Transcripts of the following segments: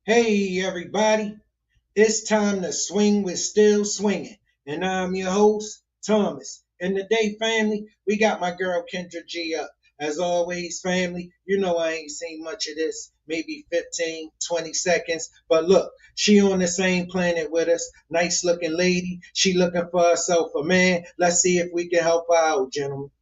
Hey everybody, it's time to swing with still swinging. And I'm your host, Thomas. And today, family, we got my girl Kendra G up. As always, family, you know I ain't seen much of this, maybe 15, 20 seconds. But look, she on the same planet with us. Nice looking lady. She looking for herself a man. Let's see if we can help her out, gentlemen.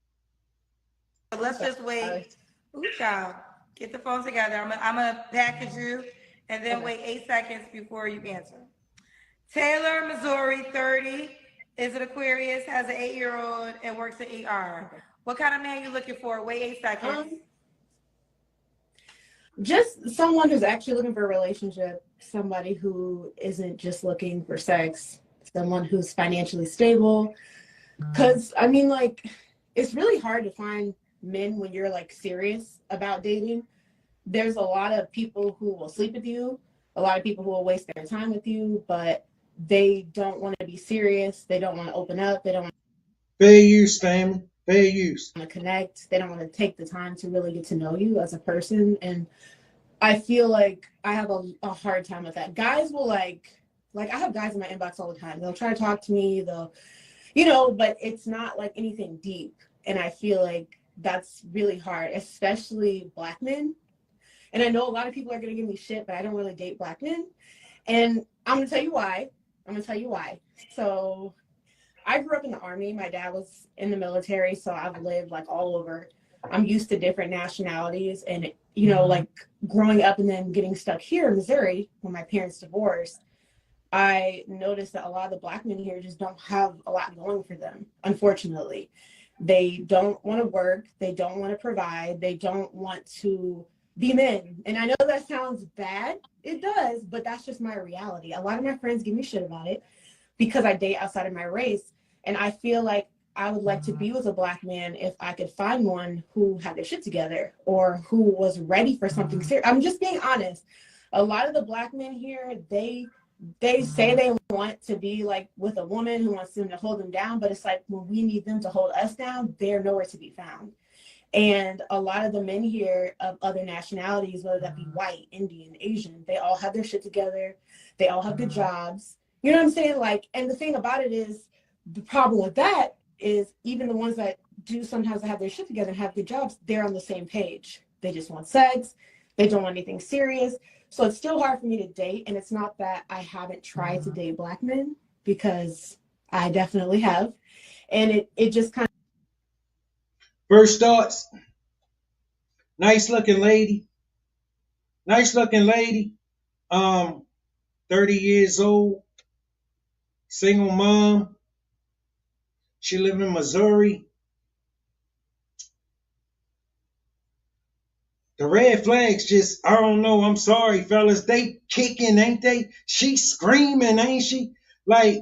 Let's just wait. Ooh, child. Get the phone together. I'm gonna package you and then Okay. wait 8 seconds before you answer. Taylor, Missouri, 30. Is an Aquarius, has an 8-year old, and works at ER. Okay. What kind of man you looking for? Wait 8 seconds. Um, just someone who's actually looking for a relationship, somebody who isn't just looking for sex, someone who's financially stable. Because, I mean, like, it's really hard to find men when you're like serious about dating. There's a lot of people who will sleep with you, a lot of people who will waste their time with you, but they don't want to be serious. They don't want to open up. They don't want Fair use, family. Fair use. to connect. They don't want to take the time to really get to know you as a person. And I feel like I have a hard time with that. Guys will I have guys in my inbox all the time. They'll try to talk to me, but it's not like anything deep. And I feel like that's really hard, especially black men. And I know a lot of people are gonna give me shit, but I don't really date black men. And I'm gonna tell you why. I'm gonna tell you why. So I grew up in the army. My dad was in the military, so I've lived like all over. I'm used to different nationalities, and like growing up and then getting stuck here in Missouri when my parents divorced, I noticed that a lot of the black men here just don't have a lot going for them. Unfortunately, they don't want to work. They don't want to provide. They don't want to be men. And I know that sounds bad. It does, but that's just my reality. A lot of my friends give me shit about it because I date outside of my race. And I feel like I would like to be with a black man if I could find one who had their shit together or who was ready for something serious. I'm just being honest. A lot of the black men here, they say they want to be like with a woman who wants them to hold them down, but it's like when we need them to hold us down, they're nowhere to be found. And a lot of the men here of other nationalities, whether that be white, Indian, Asian, they all have their shit together. They all have good jobs. You know what I'm saying? Like, and the thing about it is, the problem with that is even the ones that do sometimes have their shit together and have good jobs, they're on the same page. They just want sex. They don't want anything serious. So it's still hard for me to date. And it's not that I haven't tried to date black men because I definitely have. And it just kind First thoughts, nice looking lady. Nice looking lady. Um, 30 years old, single mom. She live in Missouri. The red flags just, I don't know. I'm sorry, fellas. They kicking, ain't they? She screaming, ain't she? Like,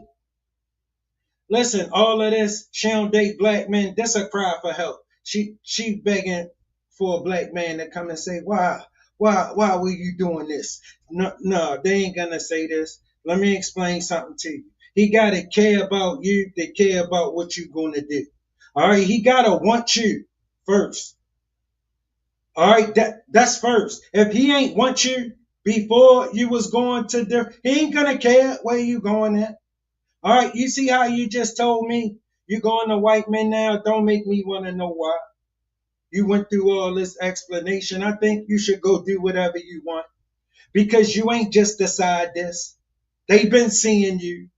listen, all of this, she don't date black men. That's a cry for help. She begging for a black man to come and say, why were you doing this? No, no, they ain't gonna say this. Let me explain something to you. He gotta care about you to care about what you gonna do. All right, he gotta want you first. All right, that's first. If he ain't want you before you was going to do, he ain't gonna care where you going at. All right, you see how you just told me you going to white men now? Don't make me want to know why. You went through all this explanation. I think you should go do whatever you want because you ain't just decide this. They've been seeing you.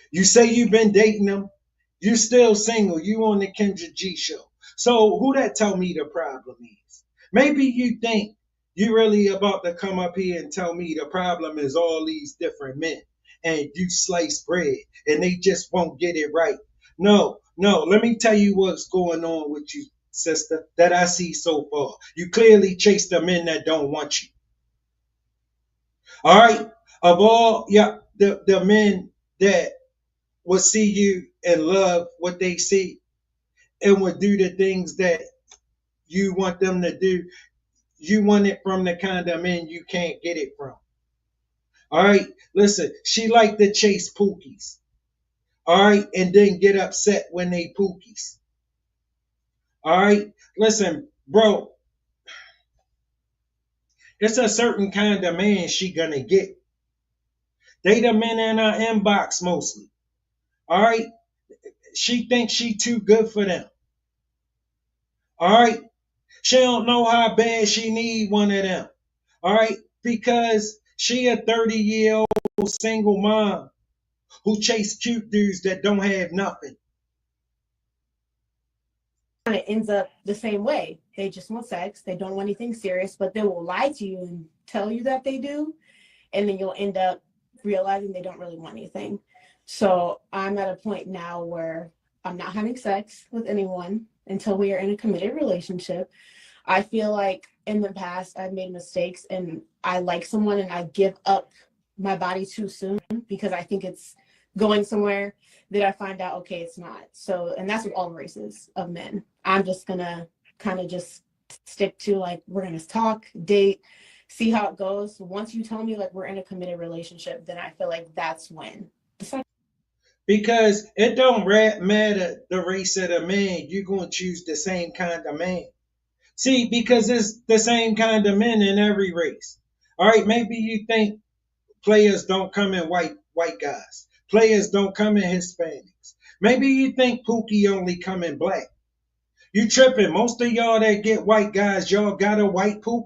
You say you've been dating them. You still single. You on the Kendra G show. So who that tell me the problem is? Maybe you think you really about to come up here and tell me the problem is all these different men and you slice bread and they just won't get it right. No, no. Let me tell you what's going on with you, sister, that I see so far. You clearly chase the men that don't want you. All right. Of all, yeah, the men that will see you and love what they see and will do the things that you want them to do. You want it from the kind of men you can't get it from. All right, listen, she like to chase pookies. All right, and then get upset when they pookies. All right, listen, bro, It's a certain kind of man she gonna get. They the men in her inbox mostly. All right. She thinks she too good for them. All right. She don't know how bad she need one of them. All right. Because she a 30-year-old single mom who chase cute dudes that don't have nothing. Kind of ends up the same way. They just want sex. They don't want anything serious, but they will lie to you and tell you that they do. And then you'll end up realizing they don't really want anything. So I'm at a point now where I'm not having sex with anyone until we are in a committed relationship. I feel like in the past I've made mistakes and I like someone and I give up my body too soon because I think it's going somewhere that I find out, okay, it's not. So, and that's with all races of men. I'm just gonna kind of just stick to like, we're gonna talk, date, see how it goes. Once you tell me like we're in a committed relationship, then I feel like that's when. Because it don't matter the race of the man, you're gonna choose the same kind of man. See, because it's the same kind of men in every race. All right, maybe you think players don't come in white guys. Players don't come in Hispanics. Maybe you think Pookie only come in black. You tripping. Most of y'all that get white guys, y'all got a white Pookie.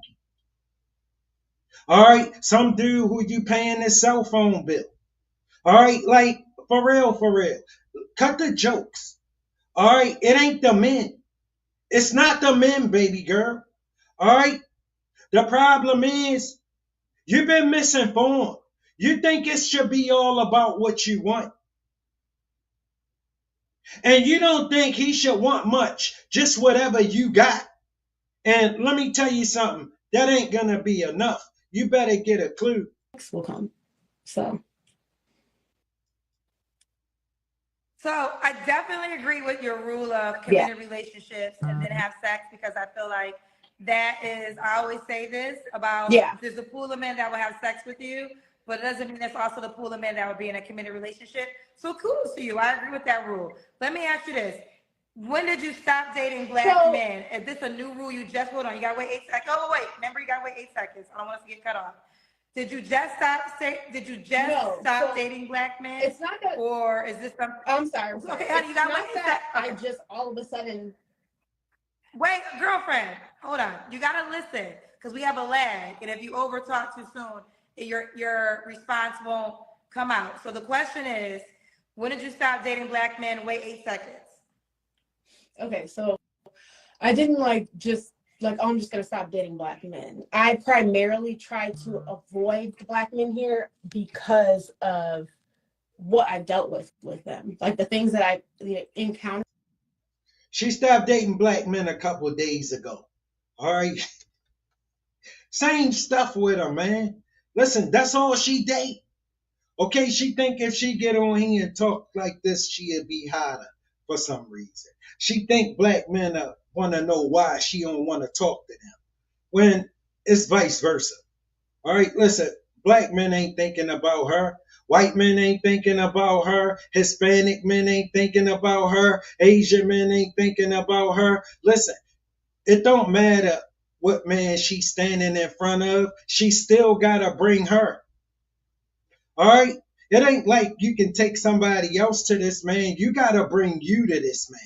All right, some dude who you paying his cell phone bill. All right, like for real, for real. Cut the jokes. All right, it ain't the men. It's not the men, baby girl. All right, the problem is you've been misinformed. You think it should be all about what you want. And you don't think he should want much, just whatever you got. And let me tell you something, that ain't gonna be enough. You better get a clue. Will come. So I definitely agree with your rule of committed relationships and then have sex because I feel like that is, I always say this about, there's a pool of men that will have sex with you, but it doesn't mean that's also the pool of men that would be in a committed relationship. So kudos to you. I agree with that rule. Let me ask you this. When did you stop dating black men? Is this a new rule you just, hold on, you gotta wait 8 seconds. Oh, wait, remember you gotta wait 8 seconds. I don't want us to get cut off. Did you just stop dating black men? It's not that, or is this something? I'm sorry. Okay, honey, you gotta wait. That I just all of a sudden. Wait, girlfriend, hold on. You gotta listen because we have a lag, and if you over talk too soon, your response won't come out. So the question is, when did you stop dating black men? Wait 8 seconds. Okay, so I didn't just oh, I'm just gonna stop dating black men. I primarily tried to avoid the black men here because of what I dealt with them, like the things that I encountered. She stopped dating black men a couple of days ago. All right. Same stuff with her, man. Listen, that's all she date. Okay, she think if she get on here and talk like this, she'll be hotter for some reason. She think black men want to know why she don't want to talk to them, when it's vice versa. All right, listen, black men ain't thinking about her. White men ain't thinking about her. Hispanic men ain't thinking about her. Asian men ain't thinking about her. Listen, it don't matter what man she's standing in front of. She still got to bring her. All right? It ain't like you can take somebody else to this man. You got to bring you to this man.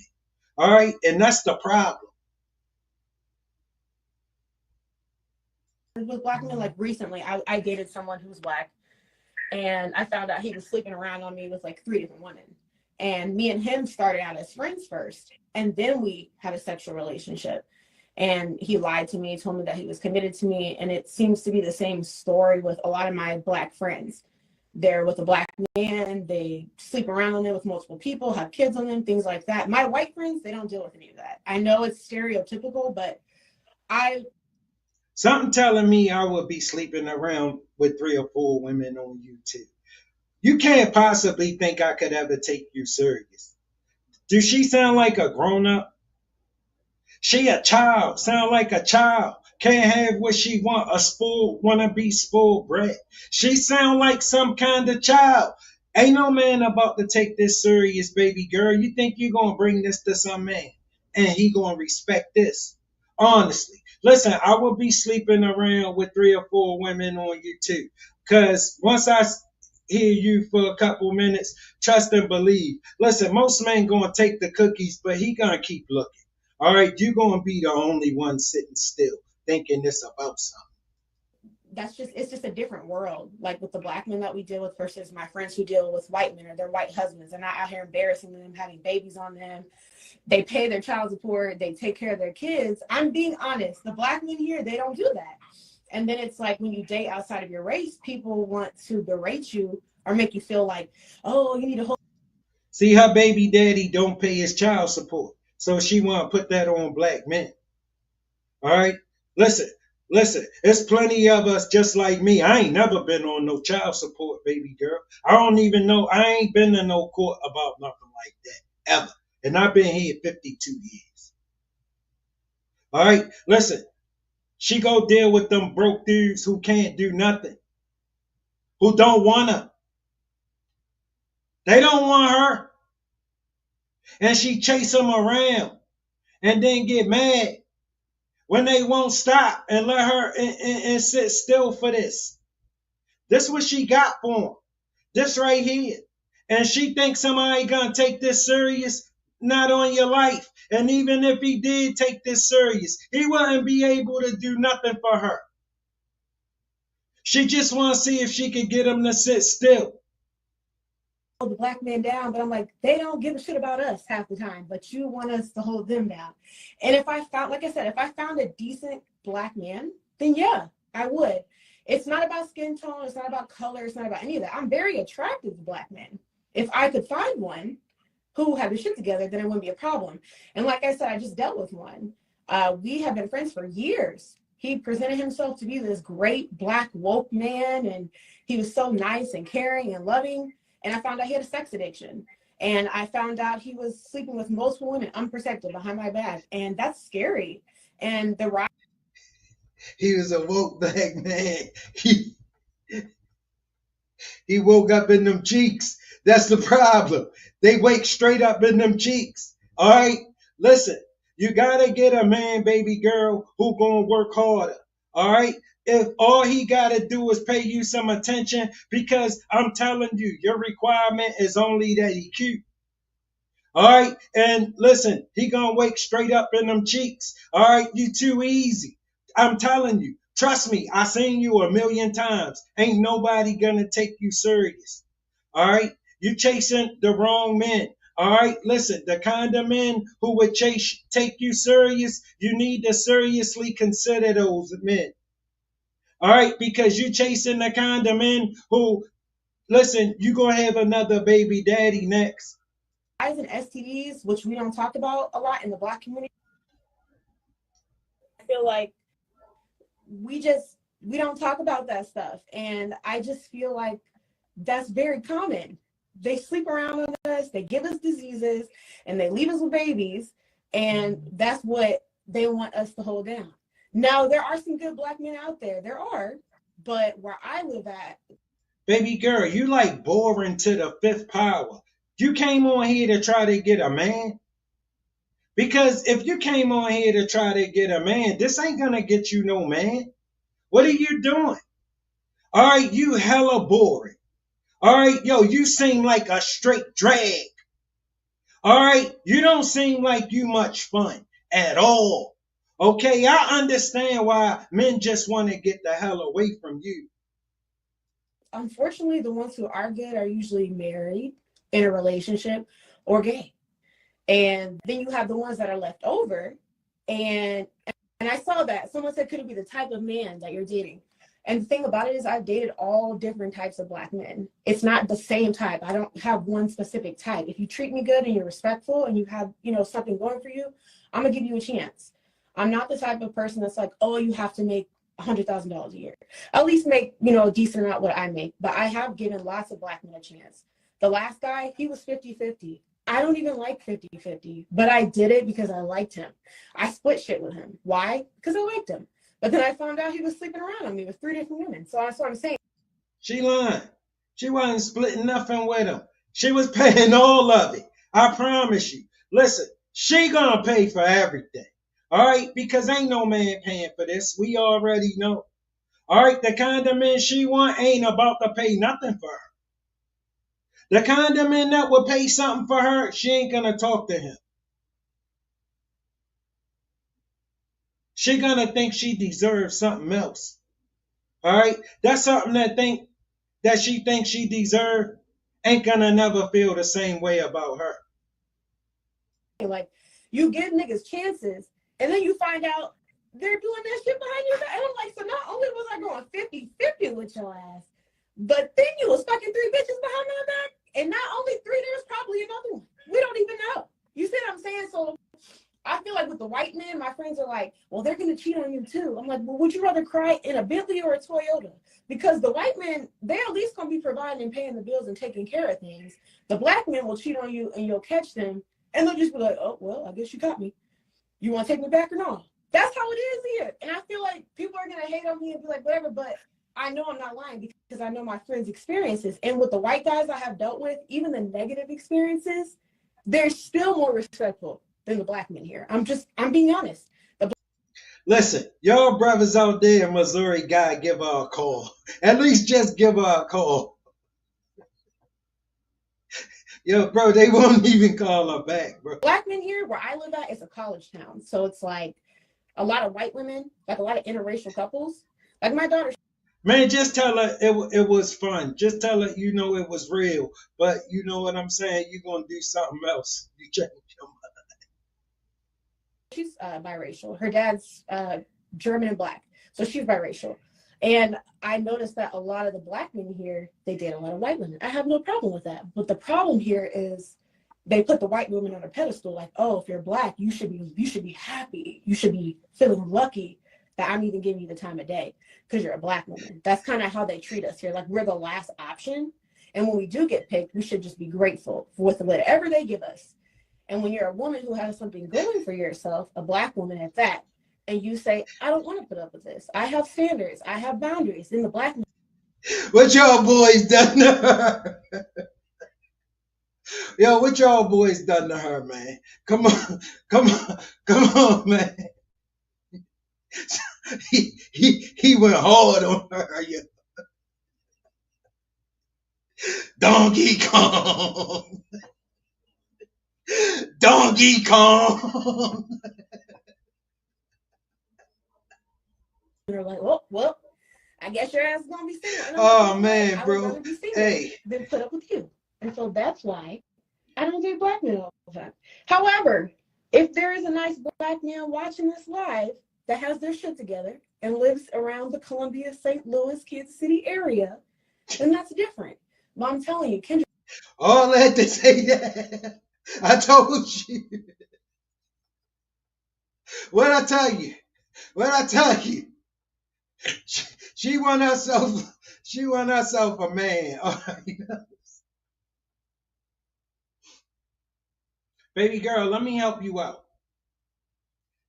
All right? And that's the problem. With black men, like recently, I dated someone who was black, and I found out he was sleeping around on me with like 3 different women. And me and him started out as friends first, and then we had a sexual relationship. And he lied to me, told me that he was committed to me, and it seems to be the same story with a lot of my black friends. They're with a black man, they sleep around on them with multiple people, have kids on them, things like that. My white friends, they don't deal with any of that. I know it's stereotypical, but something telling me I would be sleeping around with 3 or 4 women on you too. You can't possibly think I could ever take you serious. Does she sound like a grown-up? She a child, sound like a child. Can't have what she want, wanna be spoiled brat. She sound like some kind of child. Ain't no man about to take this serious, baby girl. You think you gonna bring this to some man and he gonna respect this? Honestly. Listen, I will be sleeping around with 3 or 4 women on you too. Because once I hear you for a couple minutes, trust and believe. Listen, most men gonna take the cookies, but he gonna keep looking. All right, you gonna be the only one sitting still thinking this about something. It's just a different world, like with the black men that we deal with versus my friends who deal with white men or their white husbands. They're not out here embarrassing them, having babies on them. They pay their child support, they take care of their kids. I'm being honest, the black men here, they don't do that. And then it's like when you date outside of your race, people want to berate you or make you feel like, oh, you need to hold. See, her baby daddy don't pay his child support, so she want to put that on black men. All right, listen, there's plenty of us just like me. I ain't never been on no child support, baby girl. I don't even know. I ain't been to no court about nothing like that ever, and I've been here 52 years. All right, listen, she go deal with them broke dudes who can't do nothing, who don't want her. They don't want her, and she chase them around, and then get mad when they won't stop and let her and sit still for this. This what she got for him. This right here. And she thinks somebody gonna take this serious? Not on your life. And even if he did take this serious, he wouldn't be able to do nothing for her. She just want to see if she could get him to sit still. The black men down, but I'm like, they don't give a shit about us half the time, but you want us to hold them down. And if I found, like I said, if I found a decent black man, then yeah, I would. It's not about skin tone, it's not about color, it's not about any of that. I'm very attracted to black men. If I could find one who had the shit together, then it wouldn't be a problem. And like I said, I just dealt with one. We have been friends for years. He presented himself to be this great black woke man, and he was so nice and caring and loving. And I found out he had a sex addiction. And I found out he was sleeping with multiple women unprotected behind my back. And that's scary. And the he was a woke black man. He woke up in them cheeks. That's the problem. They wake straight up in them cheeks. All right? Listen, you got to get a man, baby girl, who going to work harder. All right? If all he got to do is pay you some attention, because I'm telling you, your requirement is only that he cute. All right? And listen, he going to wake straight up in them cheeks. All right? You too easy. I'm telling you. Trust me, I seen you a million times. Ain't nobody gonna take you serious. All right? You chasing the wrong men. All right? Listen, the kind of men who would take you serious, you need to seriously consider those men. All right? Because you chasing the kind of men who, listen, you gonna have another baby daddy next. And STDs, which we don't talk about a lot in the black community. I feel like we don't talk about that stuff. And I just feel like that's very common. They sleep around with us, they give us diseases, and they leave us with babies. And that's what they want us to hold down. Now, there are some good black men out there. There are. But where I live at. Baby girl, you like boring to the fifth power. You came on here to try to get a man? Because if you came on here to try to get a man, this ain't gonna get you no man. What are you doing? All right, you hella boring. All right, yo, you seem like a straight drag. All right, you don't seem like you much fun at all. Okay, I understand why men just want to get the hell away from you. Unfortunately, the ones who are good are usually married, in a relationship, or gay. And then you have the ones that are left over. And I saw that. Someone said, could it be the type of man that you're dating? And the thing about it is I've dated all different types of black men. It's not the same type. I don't have one specific type. If you treat me good and you're respectful and you have, something going for you, I'm going to give you a chance. I'm not the type of person that's like, oh, you have to make $100,000 a year. At least make, a decent amount what I make. But I have given lots of black men a chance. The last guy, he was 50-50. I don't even like 50-50, but I did it because I liked him. I split shit with him. Why? Because I liked him. But then I found out he was sleeping around on me with 3 different women. So that's what I'm saying. She lying. She wasn't splitting nothing with him. She was paying all of it. I promise you. Listen, she gonna pay for everything. All right, because ain't no man paying for this. We already know. All right, the kind of men she want ain't about to pay nothing for her. The kind of men that will pay something for her, she ain't gonna talk to him. She gonna think she deserves something else. All right, that's something that she thinks she deserves ain't gonna never feel the same way about her. Like, you give niggas chances, and then you find out they're doing that shit behind your back. And I'm like, so not only was I going 50-50 with your ass, but then you was fucking 3 bitches behind my back. And not only 3, there's probably another one. We don't even know. You see what I'm saying? So I feel like with the white men, my friends are like, well, they're going to cheat on you too. I'm like, well, would you rather cry in a Bentley or a Toyota? Because the white men, they're at least going to be providing and paying the bills and taking care of things. The black men will cheat on you and you'll catch them. And they'll just be like, oh, well, I guess you got me. You want to take me back or not? That's how it is here. And I feel like people are going to hate on me and be like, whatever. But I know I'm not lying because I know my friends' experiences. And with the white guys I have dealt with, even the negative experiences, they're still more respectful than the black men here. I'm being honest. Listen, y'all brothers out there in Missouri gotta give her a call. At least just give her a call. Yo, bro, they won't even call her back, bro. Black men here, where I live at, is a college town. So it's like a lot of white women, like a lot of interracial couples. Like my daughter. Man, just tell her it was fun. Just tell her, it was real. But you know what I'm saying? You're going to do something else. You change your mind. She's biracial. Her dad's German and black. So she's biracial. And I noticed that a lot of the black men here, they date a lot of white women. I have no problem with that. But the problem here is they put the white women on a pedestal, like, oh, if you're black, you should be happy. You should be feeling lucky that I'm even giving you the time of day because you're a black woman. That's kind of how they treat us here. Like, we're the last option. And when we do get picked, we should just be grateful with whatever they give us. And when you're a woman who has something going for yourself, a black woman at that, and you say, I don't want to put up with this. I have standards. I have boundaries. In the black. What y'all boys done to her? Yo, what y'all boys done to her, man? Come on, man. He went hard on her. Yeah. Donkey Kong. Donkey Kong. They're like, well, I guess your ass is gonna be single. Oh man, bro. I would rather be single than put up with you. And so that's why I don't date black men all the time. However, if there is a nice black man watching this live that has their shit together and lives around the Columbia, St. Louis, Kansas City area, then that's different. But I'm telling you, Kendra. All I had to say that. I told you. What I tell you? She want herself a man. All right. Baby girl, let me help you out.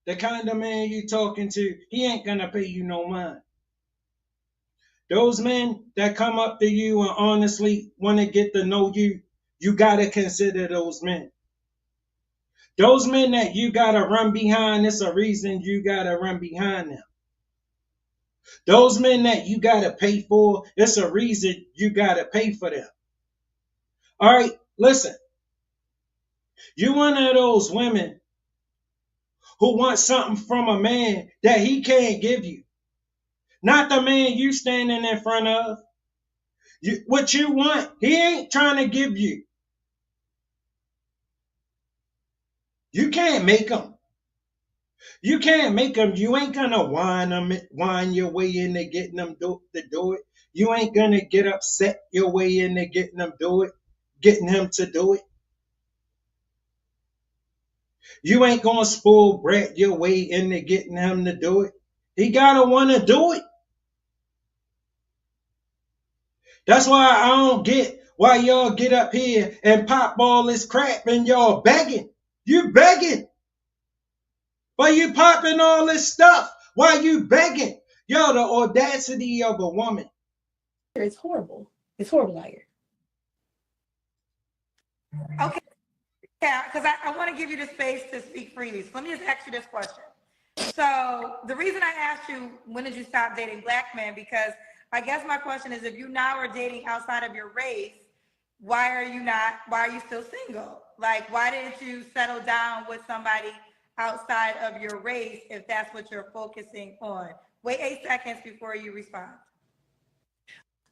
The kind of man you talking to, he ain't gonna pay you no mind. Those men that come up to you and honestly want to get to know you, you gotta consider those men. Those men that you gotta run behind, it's a reason you gotta run behind them. Those men that you gotta pay for, it's a reason you gotta pay for them. All right, listen. You one of those women who want something from a man that he can't give you. Not the man you standing in front of. What you want, he ain't trying to give you. You can't make him. You can't make him. You ain't gonna whine your way into getting them to do it. You ain't gonna get upset your way into getting him to do it. You ain't gonna spoil brat your way into getting him to do it. He gotta wanna do it. That's why I don't get why y'all get up here and pop all this crap and y'all begging. You begging. Why you popping all this stuff? Why you begging? Yo, the audacity of a woman. It's horrible. It's horrible out here. Okay. Yeah, because I want to give you the space to speak freely. So let me just ask you this question. So the reason I asked you, when did you stop dating black men? Because I guess my question is, if you now are dating outside of your race, why are you still single? Like, why didn't you settle down with somebody outside of your race if that's what you're focusing on? Wait 8 seconds before you respond.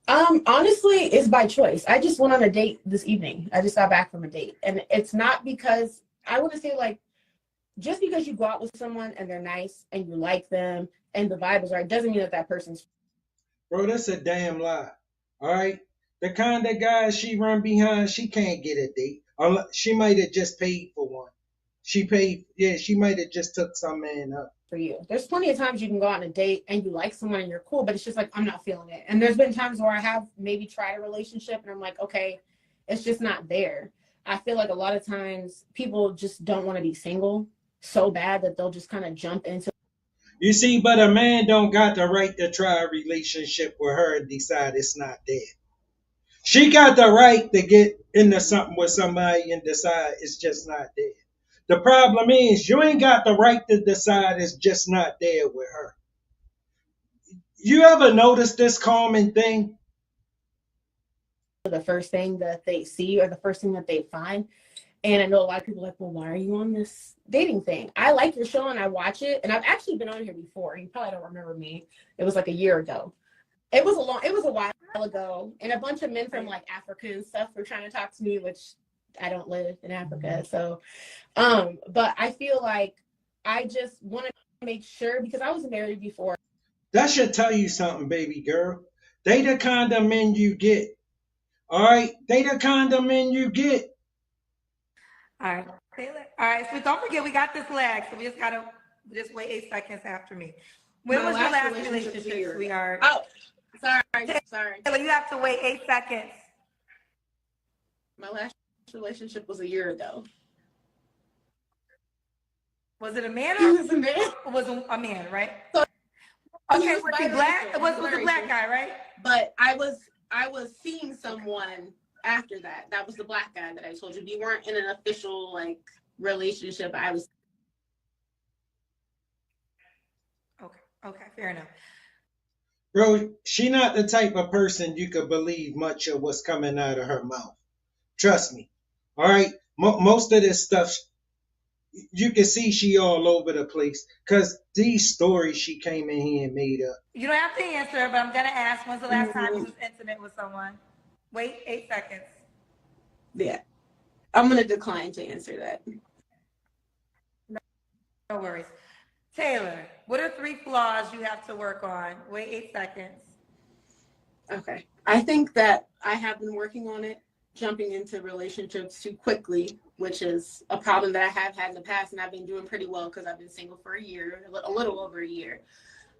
Honestly, it's by choice. I just went on a date this evening. I just got back from a date. And it's not because, I want to say, like, just because you go out with someone and they're nice and you like them and the vibe is right, doesn't mean that that person's. Bro, that's a damn lie. All right? The kind of guy she run behind, she can't get a date. She might have just paid for one. She might have just took some man up. For you. There's plenty of times you can go on a date and you like someone and you're cool, but it's just like, I'm not feeling it. And there's been times where I have maybe tried a relationship and I'm like, okay, it's just not there. I feel like a lot of times people just don't want to be single so bad that they'll just kind of jump into. You see, but a man don't got the right to try a relationship with her and decide it's not there. She got the right to get into something with somebody and decide it's just not there. The problem is you ain't got the right to decide it's just not there with her. You ever notice this common thing? The first thing that they see or the first thing that they find. And I know a lot of people are like, well, why are you on this dating thing? I like your show and I watch it. And I've actually been on here before. You probably don't remember me. It was like a year ago. It was a while ago. And a bunch of men from like Africa and stuff were trying to talk to me, which I don't live in Africa. So, but I feel like I just want to make sure, because I was married before. That should tell you something, baby girl. They the kind of men you get. All right? They the kind of men you get. All right. All right. So don't forget, we got this lag. So we just got to wait 8 seconds after me. When was your last relationship, sweetheart? Oh, sorry. Taylor, you have to wait 8 seconds. My last relationship was a year ago. Was it a man or was it a man, right? So, okay, was he black? Was a black guy, right? But I was seeing someone after that. That was the black guy that I told you. We weren't in an official like relationship. I was. Okay, fair enough. Bro, she not the type of person you could believe much of what's coming out of her mouth. Trust me. All right? Most of this stuff, you can see she all over the place because these stories she came in here and made up. You don't have to answer, but I'm going to ask, when's the last time you was intimate with someone? Wait 8 seconds. Yeah. I'm going to decline to answer that. No worries. Taylor, what are 3 flaws you have to work on? Wait 8 seconds. Okay. I think that I have been working on it, jumping into relationships too quickly, which is a problem that I have had in the past, and I've been doing pretty well because I've been single for a year, a little over a year.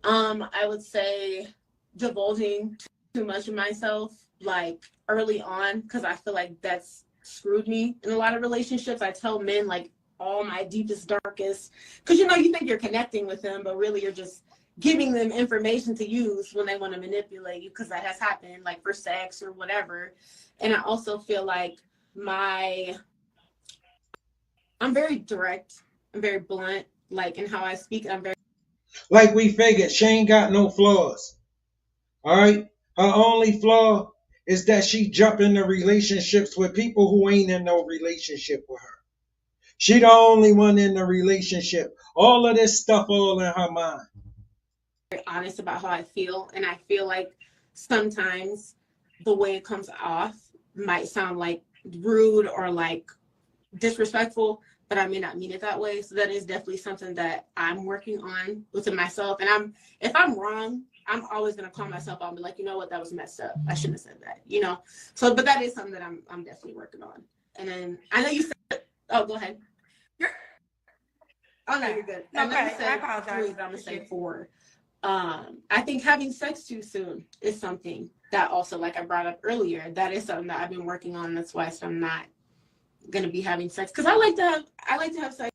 I would say divulging too much of myself, like early on, because I feel like that's screwed me in a lot of relationships. I tell men like all my deepest, darkest, because you think you're connecting with them, but really you're just giving them information to use when they want to manipulate you, because that has happened, like for sex or whatever. And I also feel like I'm very direct, I'm very blunt, like in how I speak. I'm very like we figured, she ain't got no flaws. All right, her only flaw is that she jump into relationships with people who ain't in no relationship with her. She the only one in the relationship. All of this stuff all in her mind. Very honest about how I feel, and I feel like sometimes the way it comes off might sound like rude or like disrespectful, but I may not mean it that way. So that is definitely something that I'm working on within myself. And if I'm wrong, I'm always gonna call myself out and be like, you know what, that was messed up. I shouldn't have said that, So, but that is something that I'm definitely working on. And then I know you said, oh, go ahead. Oh no, you're good. Okay, I apologize. I'm gonna say 4. I think having sex too soon is something that also, like I brought up earlier, that is something that I've been working on. That's why I'm not gonna be having sex, because I like to have sex.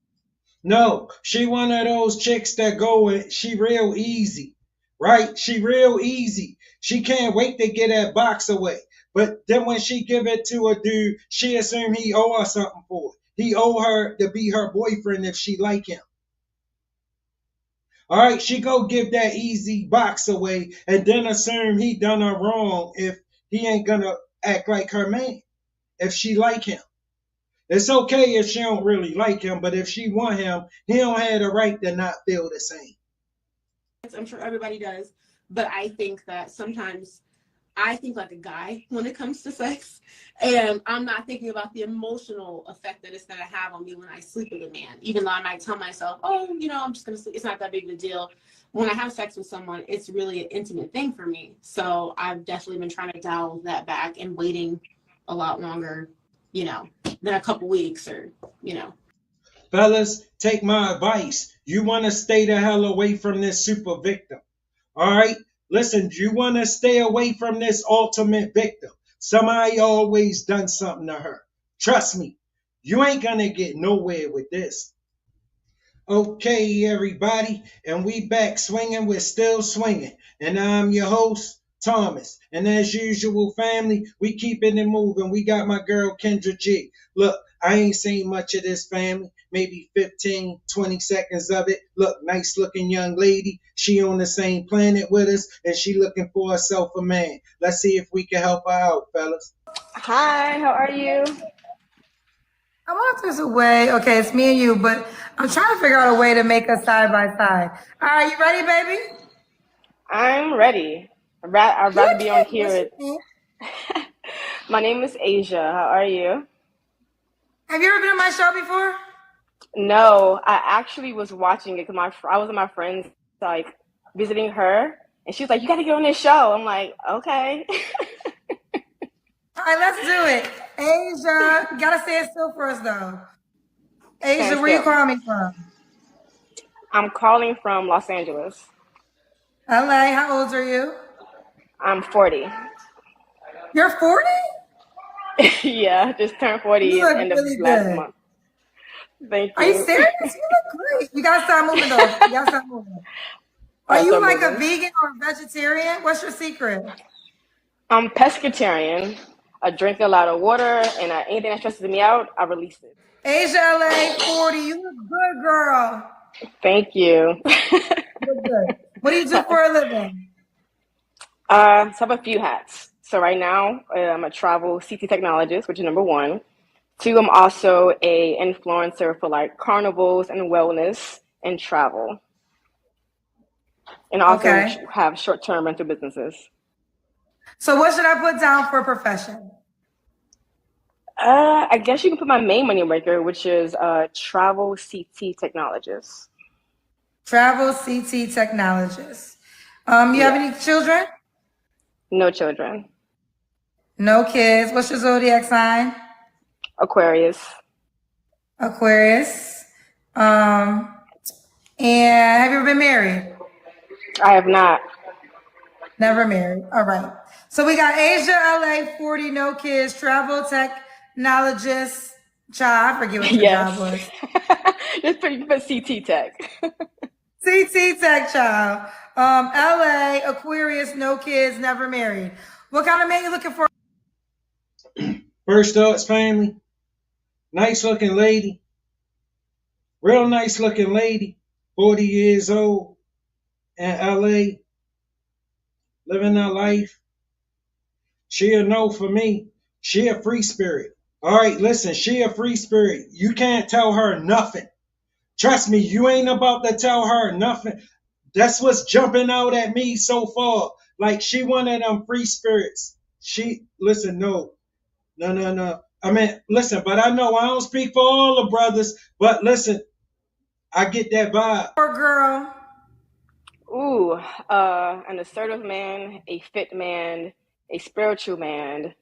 No, she one of those chicks that go and she real easy, right? She real easy. She can't wait to get that box away. But then when she give it to a dude, she assume he owe her something for it. He owe her to be her boyfriend if she like him. All right, she go give that easy box away and then assume he done her wrong if he ain't gonna act like her man, if she like him. It's okay if she don't really like him, but if she want him, he don't have the right to not feel the same. I'm sure everybody does, but I think that sometimes I think like a guy when it comes to sex, and I'm not thinking about the emotional effect that it's going to have on me when I sleep with a man, even though I might tell myself, oh, I'm just going to sleep. It's not that big of a deal. When I have sex with someone, it's really an intimate thing for me. So I've definitely been trying to dial that back and waiting a lot longer, than a couple weeks or. Fellas, take my advice. You want to stay the hell away from this super victim. All right? Listen, you want to stay away from this ultimate victim. Somebody always done something to her. Trust me, you ain't going to get nowhere with this. Okay, everybody, and we back swinging. We're still swinging. And I'm your host, Thomas. And as usual, family, we keeping it moving. We got my girl, Kendra G. Look, I ain't seen much of this family, maybe 15, 20 seconds of it. Look, nice looking young lady. She on the same planet with us, and she looking for herself a man. Let's see if we can help her out, fellas. Hi, how are you? I want there's a way. Okay, it's me and you, but I'm trying to figure out a way to make us side by side. All right, you ready, baby? I'm ready. I'd rather be on here. What's your name? My name is Asia. How are you? Have you ever been on my show before? No, I actually was watching it because I was with my friends, like visiting her, and she was like, "You got to get on this show." I'm like, "Okay." All right, let's do it. Asia, you gotta say it still for us though. Asia, where you calling me from? I'm calling from Los Angeles. LA, how old are you? I'm 40. You're 40? Yeah, just turned 40 You look end of really last good. month. Thank you. Are you serious? You look great. You gotta start moving though. You gotta start moving. Are you like a vegan or a vegetarian? What's your secret? I'm pescatarian. I drink a lot of water, and anything that stresses me out, I release it. Asia LA 40. You look good, girl. Thank you. You look good. What do you do for a living? So I have a few hats. So right now, I'm a travel CT technologist, which is number one. Two, I'm also a influencer for like carnivals and wellness and travel. And also have short-term rental businesses. So what should I put down for a profession? I guess you can put my main money maker, which is travel CT technologist. Travel CT technologist. You have any children? No children. No kids. What's your zodiac sign? Aquarius. Aquarius. And have you ever been married? I have not. Never married. All right. So we got Asia LA 40, no kids, travel technologist. Child, I forget what your job was. Just put CT tech. CT tech child. LA, Aquarius, no kids, never married. What kind of man you looking for? First thoughts, family. Nice looking lady. Real nice looking lady. 40 years old. In LA. Living her life. She a no for me. She a free spirit. All right, listen, she a free spirit. You can't tell her nothing. Trust me, you ain't about to tell her nothing. That's what's jumping out at me so far. Like she one of them free spirits. Listen, no. I mean, listen, but I know I don't speak for all the brothers, but listen, I get that vibe. Poor girl. Ooh, an assertive man, a fit man, a spiritual man,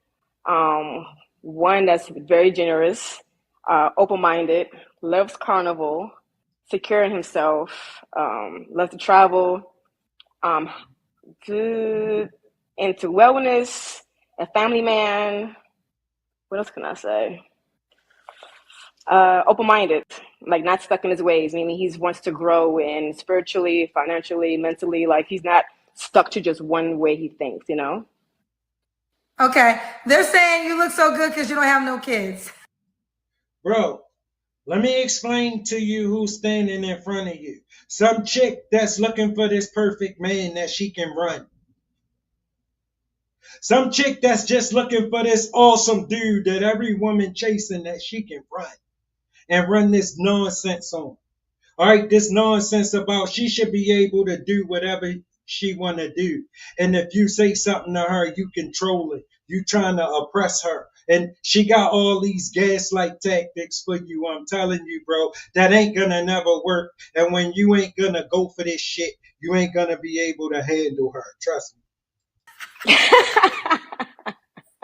one that's very generous, open-minded, loves carnival, secure in himself, loves to travel, good into wellness, a family man. What else can I say? Open-minded, like not stuck in his ways, meaning he wants to grow in spiritually, financially, mentally, like he's not stuck to just one way he thinks, Okay. They're saying you look so good because you don't have no kids. Bro, Let me explain to you who's standing in front of you. Some chick that's looking for this perfect man that she can run. Some chick that's just looking for this awesome dude that every woman chasing that she can run and run this nonsense on. All right, this nonsense about she should be able to do whatever she want to do. And if you say something to her, you control it. You trying to oppress her. And she got all these gaslight tactics for you. I'm telling you, bro, that ain't gonna never work. And when you ain't gonna go for this shit, you ain't gonna be able to handle her. Trust me.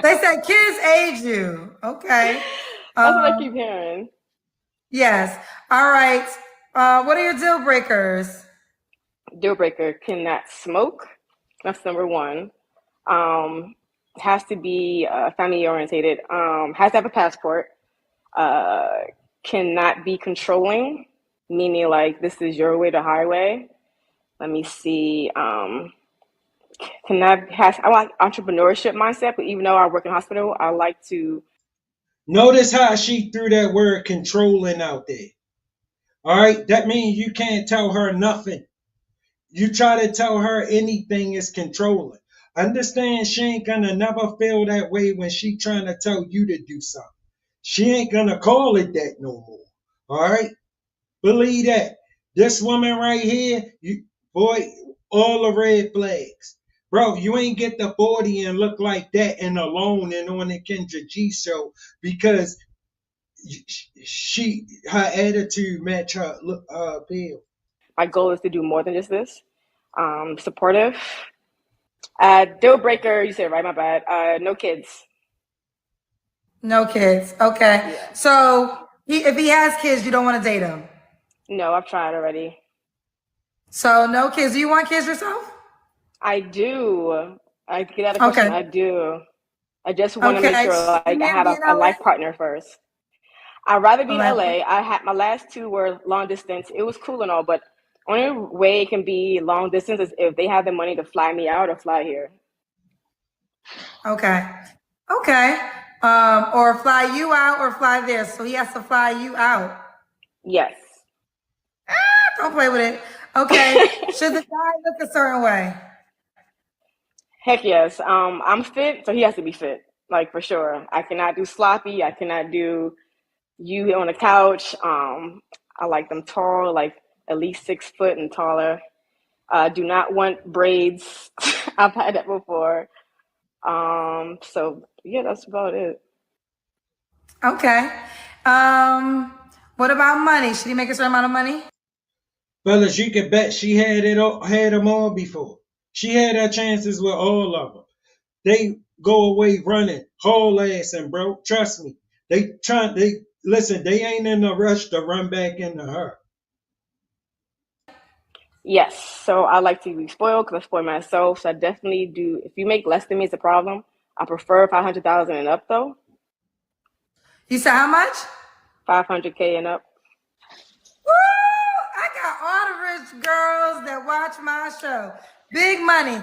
They said kids age you. Okay. That's what I keep hearing. Yes. All right. What are your deal breakers? Deal breaker, cannot smoke. That's number one. Has to be family orientated. Has to have a passport. Cannot be controlling, meaning like this is your way, the highway. Let me see. I like entrepreneurship mindset, but even though I work in hospital, I like to. Notice how she threw that word controlling out there. All right, that means you can't tell her nothing. You try to tell her anything is controlling. Understand she ain't gonna never feel that way when she trying to tell you to do something. She ain't gonna call it that no more. All right? Believe that. This woman right here, boy, all the red flags. Bro, you ain't get the 40 and look like that and alone and on the Kendra G show because her attitude match her appeal. My goal is to do more than just this. Supportive. Deal breaker, you said right, my bad. No kids. No kids. Okay. Yeah. So if he has kids, you don't want to date him? No, I've tried already. So no kids. Do you want kids yourself? I do. I get out of question. Okay. I do. I just want to make sure like I have a life partner first. I'd rather be in LA. I had my last two were long distance. It was cool and all, but only way it can be long distance is if they have the money to fly me out or fly here. Okay. Or fly you out or fly there. So he has to fly you out. Yes. Don't play with it. Okay. Should the guy look a certain way? Heck yes. I'm fit, so he has to be fit. Like for sure. I cannot do sloppy. I cannot do you on the couch. I like them tall, like at least 6 foot and taller. Do not want braids. I've had that before. So yeah, that's about it. Okay. What about money? Should he make a certain amount of money? Fellas, you can bet she had them all before. She had her chances with all of them. They go away running, whole ass and bro. Trust me. They listen, they ain't in a rush to run back into her. Yes. So I like to be spoiled because I spoil myself. So I definitely do. If you make less than me, it's a problem. I prefer 500,000 and up though. You said how much? 500K and up. Woo! I got all the rich girls that watch my show. Big money,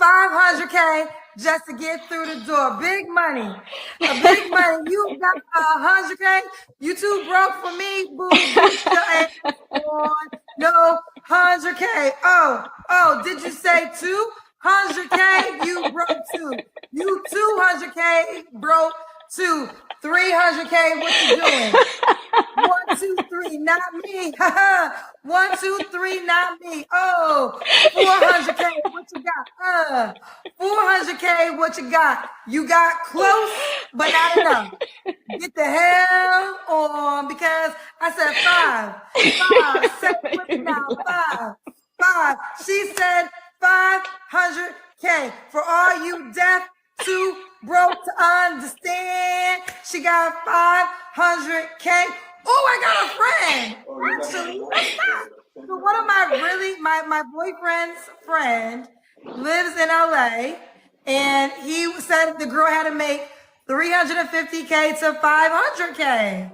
500K just to get through the door. Big money, big money. You got 100K. You too broke for me, boo. Get your ass on. No 100K. Oh, did you say 200K? You broke too. You 200K broke too. 300K. What you doing? 1, 2, 3, not me. 1, 2, 3, not me. Oh, 400K, what you got? 400K, what you got? You got close, but not enough. Get the hell on, because I said 5. 5, 7, put it down. 5. She said 500K for all you deaf, too broke to understand. She got 500K. Oh, I got a friend. Actually, so one of my boyfriend's friend lives in LA, and he said the girl had to make 350K to 500K.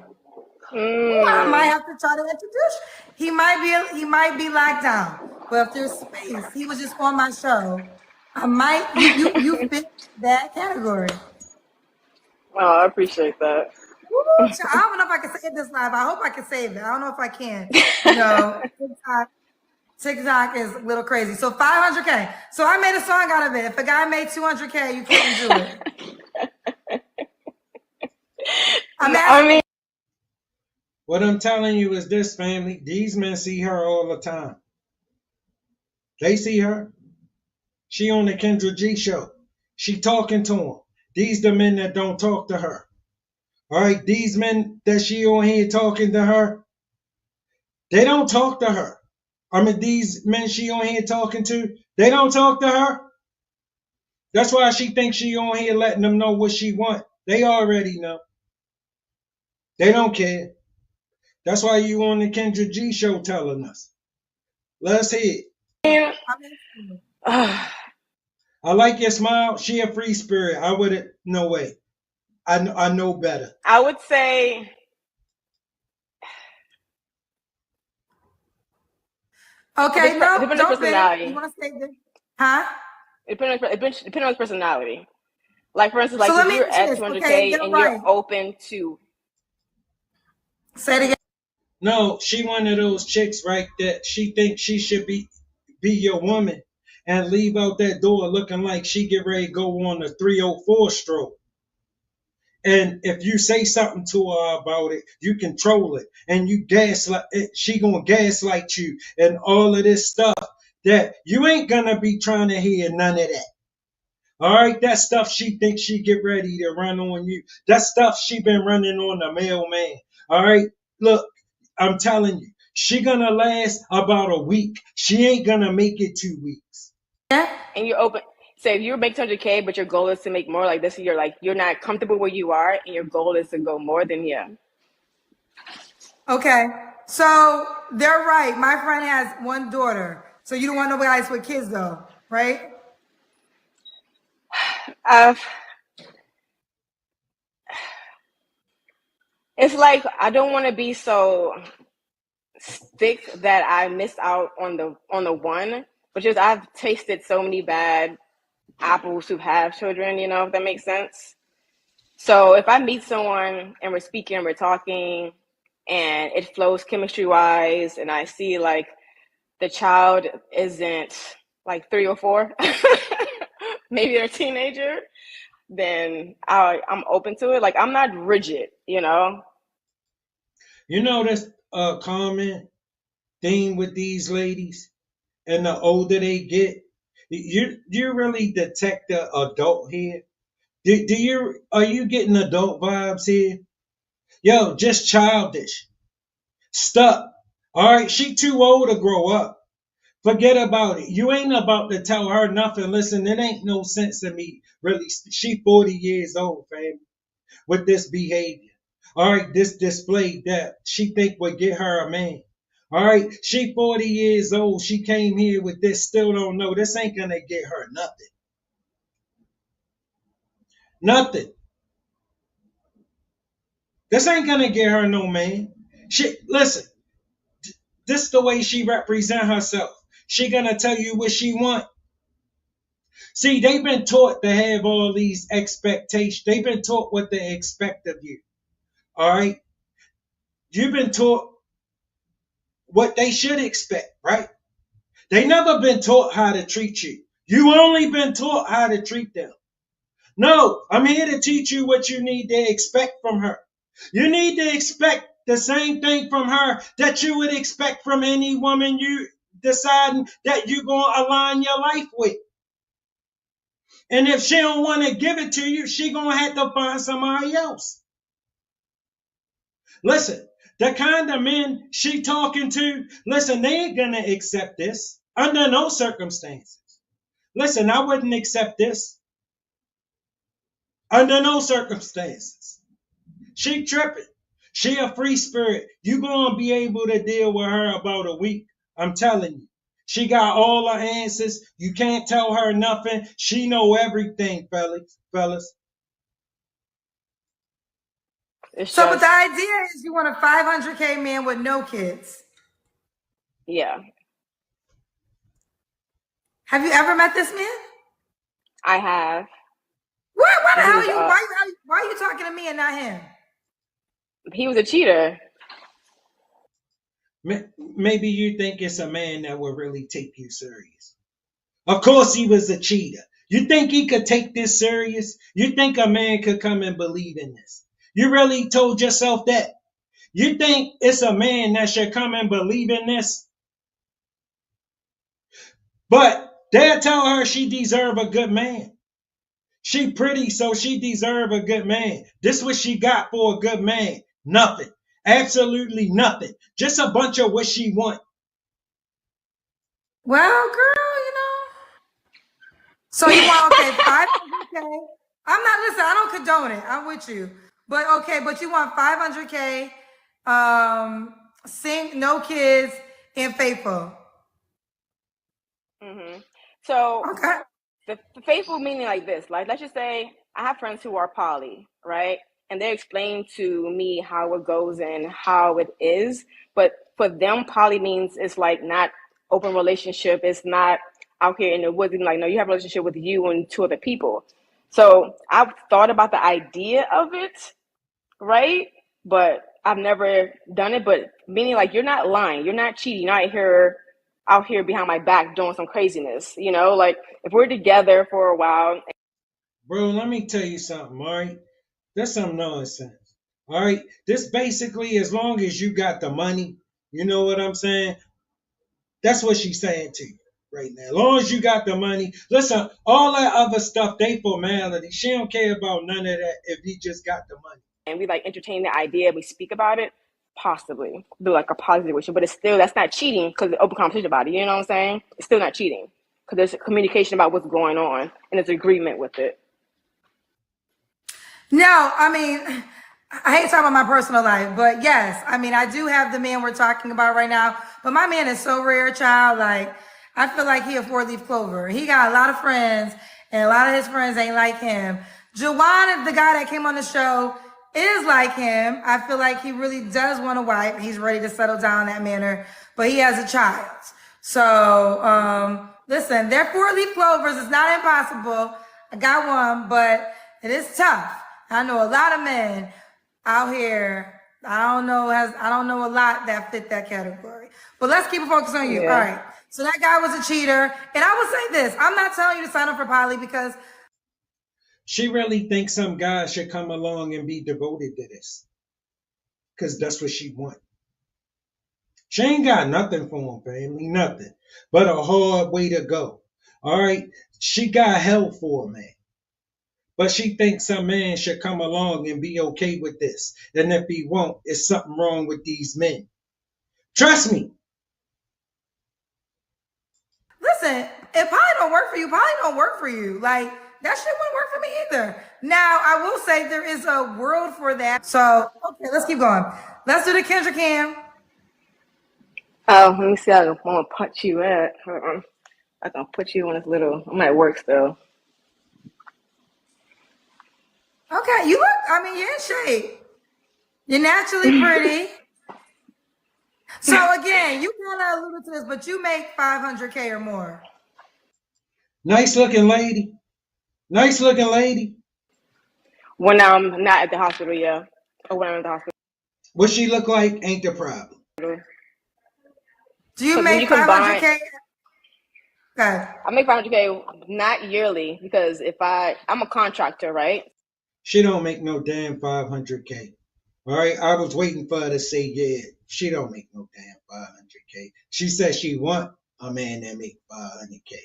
Ooh, I might have to try to introduce. He might be locked down, but if there's space, he was just on my show. I might you fit that category. Oh, I appreciate that. I don't know if I can save this live. I hope I can save it. I don't know if I can. You know, TikTok is a little crazy. So 500K. So I made a song out of it. If a guy made 200K, you couldn't do it. I mean, what I'm telling you is this, family. These men see her all the time. They see her. She on the Kendra G show. She talking to them. These the men that don't talk to her. All right, these men that she on here talking to her, they don't talk to her. I mean, these men she on here talking to, they don't talk to her. That's why she thinks she on here letting them know what she want. They already know. They don't care. That's why you on the Kendra G show telling us. Let's hear it. I like your smile. She a free spirit. I wouldn't. No way. I know better. I would say. Okay, no, depending on personality. You want to say this? Huh? Depending on his personality. Like, for instance, like so if you're at 200K and you're open to. Say it again. No, she one of those chicks, right, that she thinks she should be your woman and leave out that door looking like she get ready to go on a 304 stroke. And if you say something to her about it, you control it, and you gaslight it. She gonna gaslight you and all of this stuff that you ain't gonna be trying to hear none of that. All right, that stuff she thinks she get ready to run on you. That stuff she been running on the mailman. All right, look, I'm telling you, she gonna last about a week. She ain't gonna make it 2 weeks. Yeah, and you're open. Say if you make 200K, but your goal is to make more, like this, you're not comfortable where you are, and your goal is to go more, then yeah. Okay, so they're right. My friend has one daughter, so you don't want nobody else with kids, though, right? It's like I don't want to be so thick that I missed out on the one, but just I've tasted so many bad apples who have children, if that makes sense. So if I meet someone and we're speaking, we're talking, and it flows chemistry wise, and I see like the child isn't like 3 or 4, maybe they're a teenager, then I'm open to it. Like I'm not rigid, You know that's a common thing with these ladies, and the older they get, you really detect the adult here. Are you getting adult vibes here? Yo, just childish, stuck. All right, she too old to grow up. Forget about it. You ain't about to tell her nothing. Listen, it ain't no sense in me. Really, she 40 years old, fam, with this behavior. All right, this display that she think would get her a man. All right, she 40 years old. She came here with this, still don't know. This ain't gonna get her nothing. Nothing. This ain't gonna get her no man. Listen, this the way she represent herself. She gonna tell you what she want. See, they've been taught to have all these expectations. They've been taught what they expect of you. All right? You've been taught what they should expect, right? They never been taught how to treat you. You only been taught how to treat them. No, I'm here to teach you what you need to expect from her. You need to expect the same thing from her that you would expect from any woman you deciding that you're going to align your life with. And if she don't want to give it to you, she going to have to find somebody else. Listen, the kind of men she talking to, listen, they ain't going to accept this under no circumstances. Listen, I wouldn't accept this under no circumstances. She tripping. She a free spirit. You going to be able to deal with her about a week. I'm telling you. She got all the answers. You can't tell her nothing. She know everything, fellas. But the idea is you want a 500K man with no kids. Yeah. Have you ever met this man? I have. Why the hell are you talking to me and not him? He was a cheater. Maybe you think it's a man that will really take you serious. Of course, he was a cheater. You think he could take this serious? You think a man could come and believe in this? You really told yourself that? You think it's a man that should come and believe in this? But they'll tell her she deserve a good man. She pretty, so she deserve a good man. This what she got for a good man. Nothing. Absolutely nothing. Just a bunch of what she want. Well, girl. So you want, okay, 500K. I'm not, listen, I don't condone it. I'm with you. But okay, but you want 500K, sing, no kids, and faithful. So okay. The faithful meaning like this, like let's just say I have friends who are poly, right? And they explain to me how it goes and how it is. But for them, poly means it's like not open relationship. It's not out here in the woods. Like, no, you have a relationship with you and two other people. So I've thought about the idea of it, right? But I've never done it. But meaning like you're not lying, you're not cheating, you're not out here behind my back doing some craziness, like if we're together for a while. Bro, let me tell you something, all right? That's some nonsense. All right. This basically, as long as you got the money, you know what I'm saying? That's what she's saying to you right now. As long as you got the money, listen, all that other stuff, they formality. She don't care about none of that if he just got the money. And we like entertain the idea, we speak about it, possibly do like a positive situation, but it's still, that's not cheating because it's open conversation about it. You know what I'm saying? It's still not cheating because there's communication about what's going on and there's agreement with it. No, I mean, I hate talking about my personal life, but yes, I mean, I do have the man we're talking about right now, but my man is so rare, child. Like, I feel like he a four-leaf clover. He got a lot of friends, and a lot of his friends ain't like him. Jawan, the guy that came on the show, is like him. I feel like he really does want a wife. He's ready to settle down in that manner, but he has a child. So, listen, they're four-leaf clovers. It's not impossible. I got one, but it is tough. I know a lot of men out here. I don't know a lot that fit that category. But let's keep it focused on you. Yeah. All right. So that guy was a cheater. And I will say this. I'm not telling you to sign up for poly because she really thinks some guy should come along and be devoted to this. Because that's what she wants. She ain't got nothing for him, family. Nothing. But a hard way to go. All right. She got hell for a man. But she thinks some man should come along and be okay with this. And if he won't, it's something wrong with these men. Trust me. Listen, if poly don't work for you, poly don't work for you. Like, that shit wouldn't work for me either. Now, I will say there is a world for that. So, okay, let's keep going. Let's do the Kendra Cam. Oh, let me see how I'm going to punch you at. I'm going to put you on this little, I'm at work still. Okay, you look, I mean, you're in shape. You're naturally pretty. So again, you kind of alluded to this, but you make 500K or more. Nice looking lady. Nice looking lady. When I'm not at the hospital, yeah. Or when I'm at the hospital. What she look like ain't the problem. Do you make 500K? Okay. I make 500K not yearly because I'm a contractor, right? She don't make no damn 500K. All right, I was waiting for her to say, yeah, she don't make no damn 500K. She said she want a man that make 500K.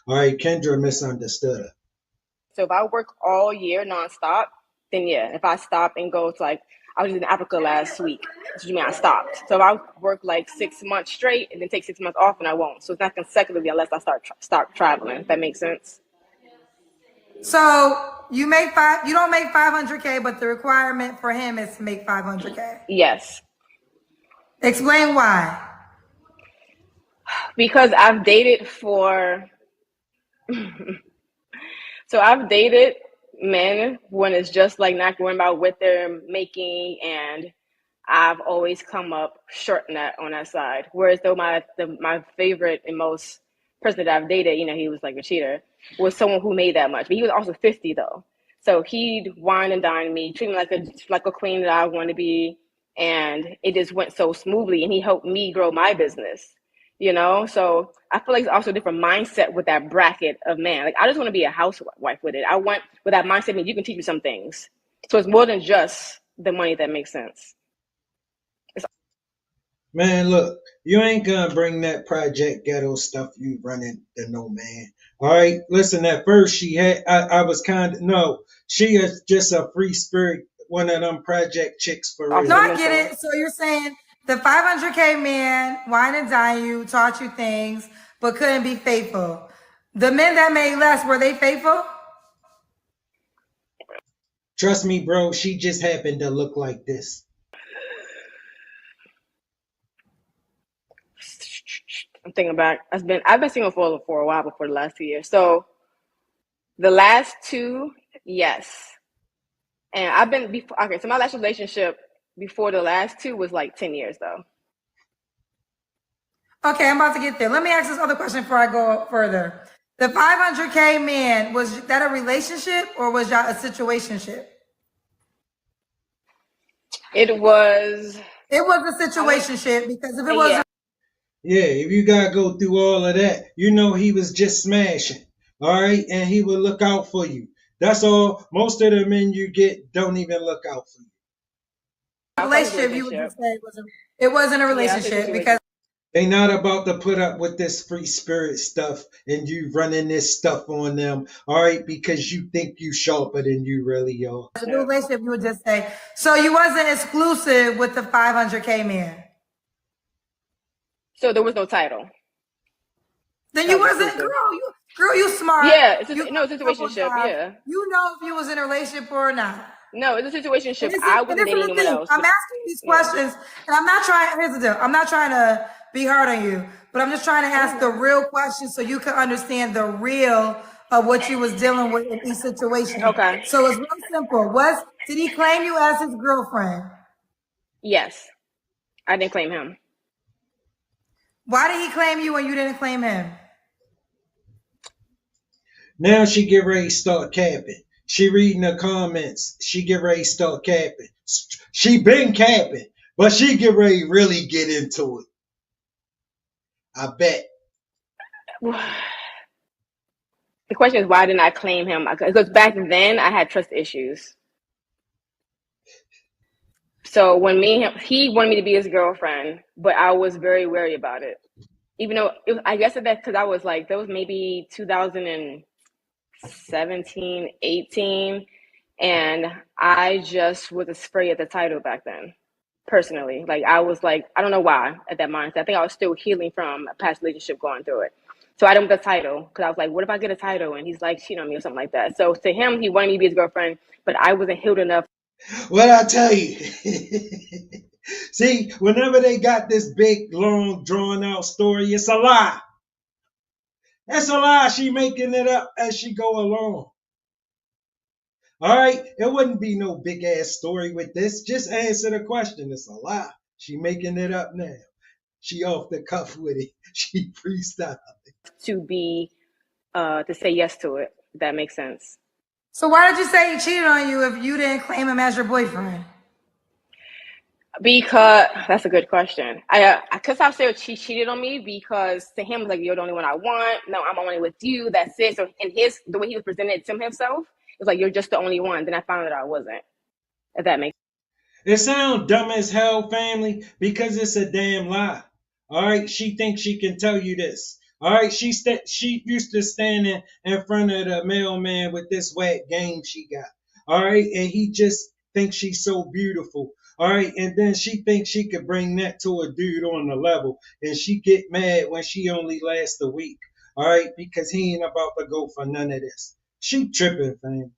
All right, Kendra misunderstood her. So if I work all year nonstop, then yeah. If I stop and go to I was in Africa last week, which means I stopped. So if I work 6 months straight and then take 6 months off, and I won't. So it's not consecutively unless I start traveling. If that makes sense. So you don't make 500K, but the requirement for him is to make 500K. Yes. Explain why. Because I've dated for. So I've dated men when it's just not worrying about what they're making, and I've always come up short on that side. Whereas though my favorite and most person that I've dated, he was a cheater, was someone who made that much. But he was also 50 though. So he'd wine and dine me, treat me like a queen that I want to be, and it just went so smoothly, and he helped me grow my business, you know? So I feel like it's also a different mindset with that bracket of man. Like, I just want to be a housewife with it. I want, with that mindset, I mean, you can teach me some things. So it's more than just the money, that makes sense. Man, look, you ain't gonna bring that Project Ghetto stuff you running to no man. All right, listen. At first, I was kind of no. She is just a free spirit, one of them project chicks for real. No, I get it. So you're saying the 500K man wine and dine you, taught you things, but couldn't be faithful. The men that made less, were they faithful? Trust me, bro. She just happened to look like this. I'm thinking back. I've been single for a while before the last 2 years. So the last two, yes. And I've been before. Okay, so my last relationship before the last two was like 10 years though. Okay, I'm about to get there. Let me ask this other question before I go further. The 500K man, was that a relationship or was y'all a situationship? It was a situationship, because if it was yeah, if you gotta go through all of that, you know he was just smashing. All right, and he would look out for you. That's all. Most of the men you get don't even look out for you. Relationship, you would just say it wasn't a relationship because they not about to put up with this free spirit stuff and you running this stuff on them, all right, because you think you sharper than you really are. The relationship, you would just say. So you wasn't exclusive with the 500K man. So there was no title. Then you wasn't, girl, you smart. Yeah, it's a situationship. Yeah. You know if you was in a relationship or not. No, it's a situationship. I wasn't dating anyone else. I'm asking these questions, and I'm not trying. Here's the deal. I'm not trying to be hard on you, but I'm just trying to ask the real questions so you can understand the real of what you was dealing with in each situation. Okay. So it's real simple. Did he claim you as his girlfriend? Yes, I didn't claim him. Why did he claim you when you didn't claim him? Now she get ready to start capping. She reading the comments. She get ready to start capping. She been capping, but she get ready to really get into it. I bet. The question is, why didn't I claim him? Because back then I had trust issues. So when he wanted me to be his girlfriend, but I was very wary about it. Even though I guess that because I was like, that was maybe 2017, 18. And I just was afraid of the title back then, personally. Like, I was like, I don't know why at that mindset. I think I was still healing from a past relationship going through it. So I didn't want the title because I was like, what if I get a title and he's like cheating on me or something like that? So to him, he wanted me to be his girlfriend, but I wasn't healed enough. What I tell you? See, whenever they got this big, long, drawn out story, it's a lie. That's a lie. She making it up as she go along. All right, it wouldn't be no big ass story with this. Just answer the question. It's a lie. She making it up now. She off the cuff with it. She freestyle. To say yes to it. If that makes sense. So why did you say he cheated on you if you didn't claim him as your boyfriend? Because that's a good question. I'll say she cheated on me because to him, like, you're the only one I want. No, I'm only with you. That's it. So in the way he was presented to himself, it was like, you're just the only one. Then I found out I wasn't. If that makes sense. It sounds dumb as hell, family, because it's a damn lie. All right, she thinks she can tell you this. All right, she used to standing in front of the mailman with this whack game she got. All right, and he just thinks she's so beautiful. All right, and then she thinks she could bring that to a dude on the level, and she get mad when she only lasts a week. All right, because he ain't about to go for none of this. She tripping, fam.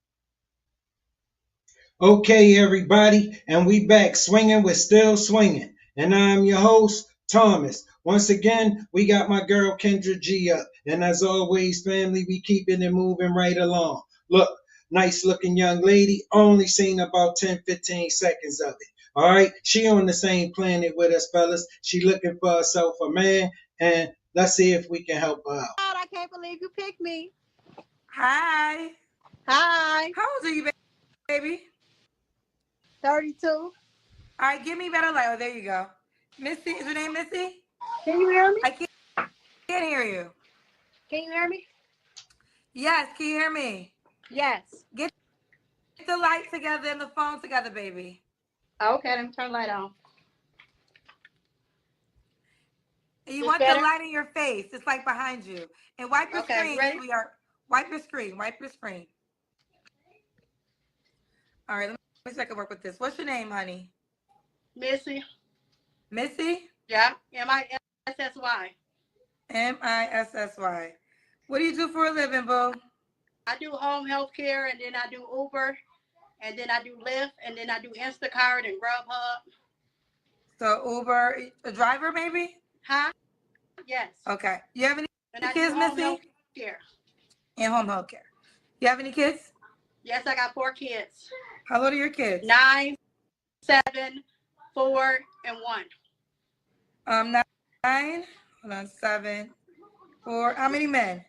Okay, everybody, and we back swinging with Still Swinging, and I'm your host, Thomas. Once again, we got my girl Kendra G up, and as always, family, we keeping it moving right along. Look, nice looking young lady, only seen about 10-15 seconds of it. All right, she on the same planet with us, fellas. She looking for herself a man, and let's see if we can help her out. I can't believe you picked me. Hi. Hi. How old are you, baby? 32. All right, give me better light. Oh, there you go. Missy, is your name Missy? Can you hear me? I can't hear you. Can you hear me? Yes, can you hear me? Yes. Get the light together and the phone together, baby. Okay, let me turn the light on. And you want better? The light in your face. It's like behind you. And wipe your screen. Ready? Wipe your screen. Wipe your screen. All right, let me see if I can work with this. What's your name, honey? Missy. Missy? Yeah. M-I-S-S-Y. M-I-S-S-Y. What do you do for a living, boo? I do home health care, and then I do Uber, and then I do Lyft, and then I do Instacart and Grubhub. So Uber, a driver maybe? Huh? Yes. Okay. You have any and kids, Missy? Health care. And home health care. You have any kids? Yes, I got 4 kids. How old are your kids? 9, 7, 4, and 1. 9. Hold on, 7, 4. How many men?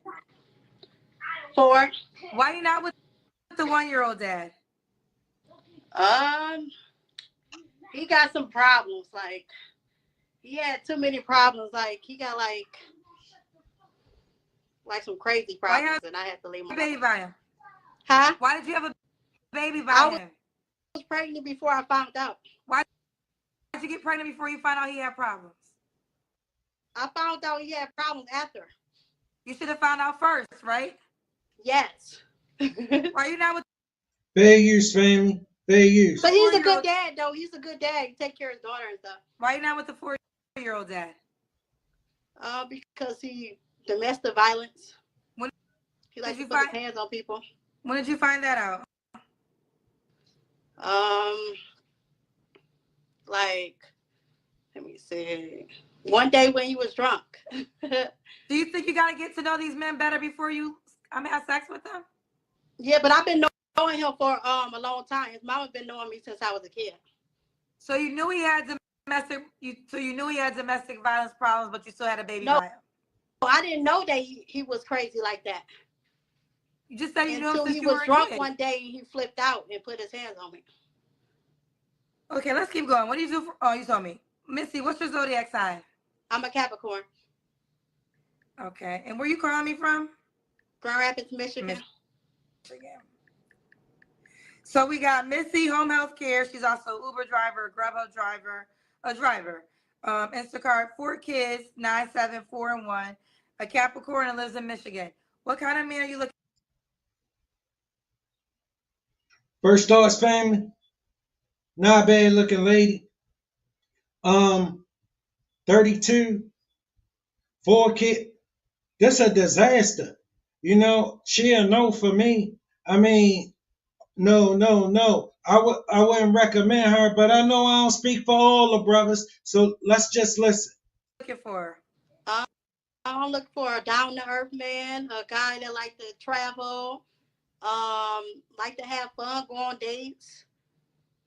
4. Why are you not with the 1-year-old dad? He got some problems. Like, he had too many problems. Like, he got like some crazy problems, and I had to leave him. Baby by him. Huh? Why did you have a baby by him? I was pregnant before I found out. Why did you get pregnant before you found out he had problems? I found out he had problems after. You should have found out first, right? Yes. Why are you not with fair use, family? Fair use. But he's a good dad, though. He's a good dad. He take care of his daughter and stuff. Why are you not with the 4-year-old dad? Because he domestic violence. When he likes to put his hands on people. When did you find that out? Like, let me see. One day when he was drunk. Do you think you got to get to know these men better before you have sex with them? Yeah, but I've been knowing him for a long time. His mama's been knowing me since I was a kid. So you knew he had domestic violence problems, but you still had a baby by him. No, I didn't know that he was crazy like that. You just said you knew him until since he you was were drunk a kid. one day and he flipped out and put his hands on me. Okay, let's keep going. What do you do for? Oh, you told me. Missy, what's your zodiac sign? I'm a Capricorn. Okay, and where you calling me from? Grand Rapids, Michigan. So we got Missy, home health care. She's also Uber driver, Grubhub driver, a driver. Instacart, 4 kids, 9, 7, 4, and 1. A Capricorn and lives in Michigan. What kind of man are you looking? First thoughts, family. Not a bad looking lady. 32, 4 kids. That's a disaster. You know, she a no for me. I mean, no. I wouldn't recommend her, but I know I don't speak for all the brothers. So let's just listen. Looking for? I'm looking for a down to earth man, a guy that like to travel, like to have fun, go on dates.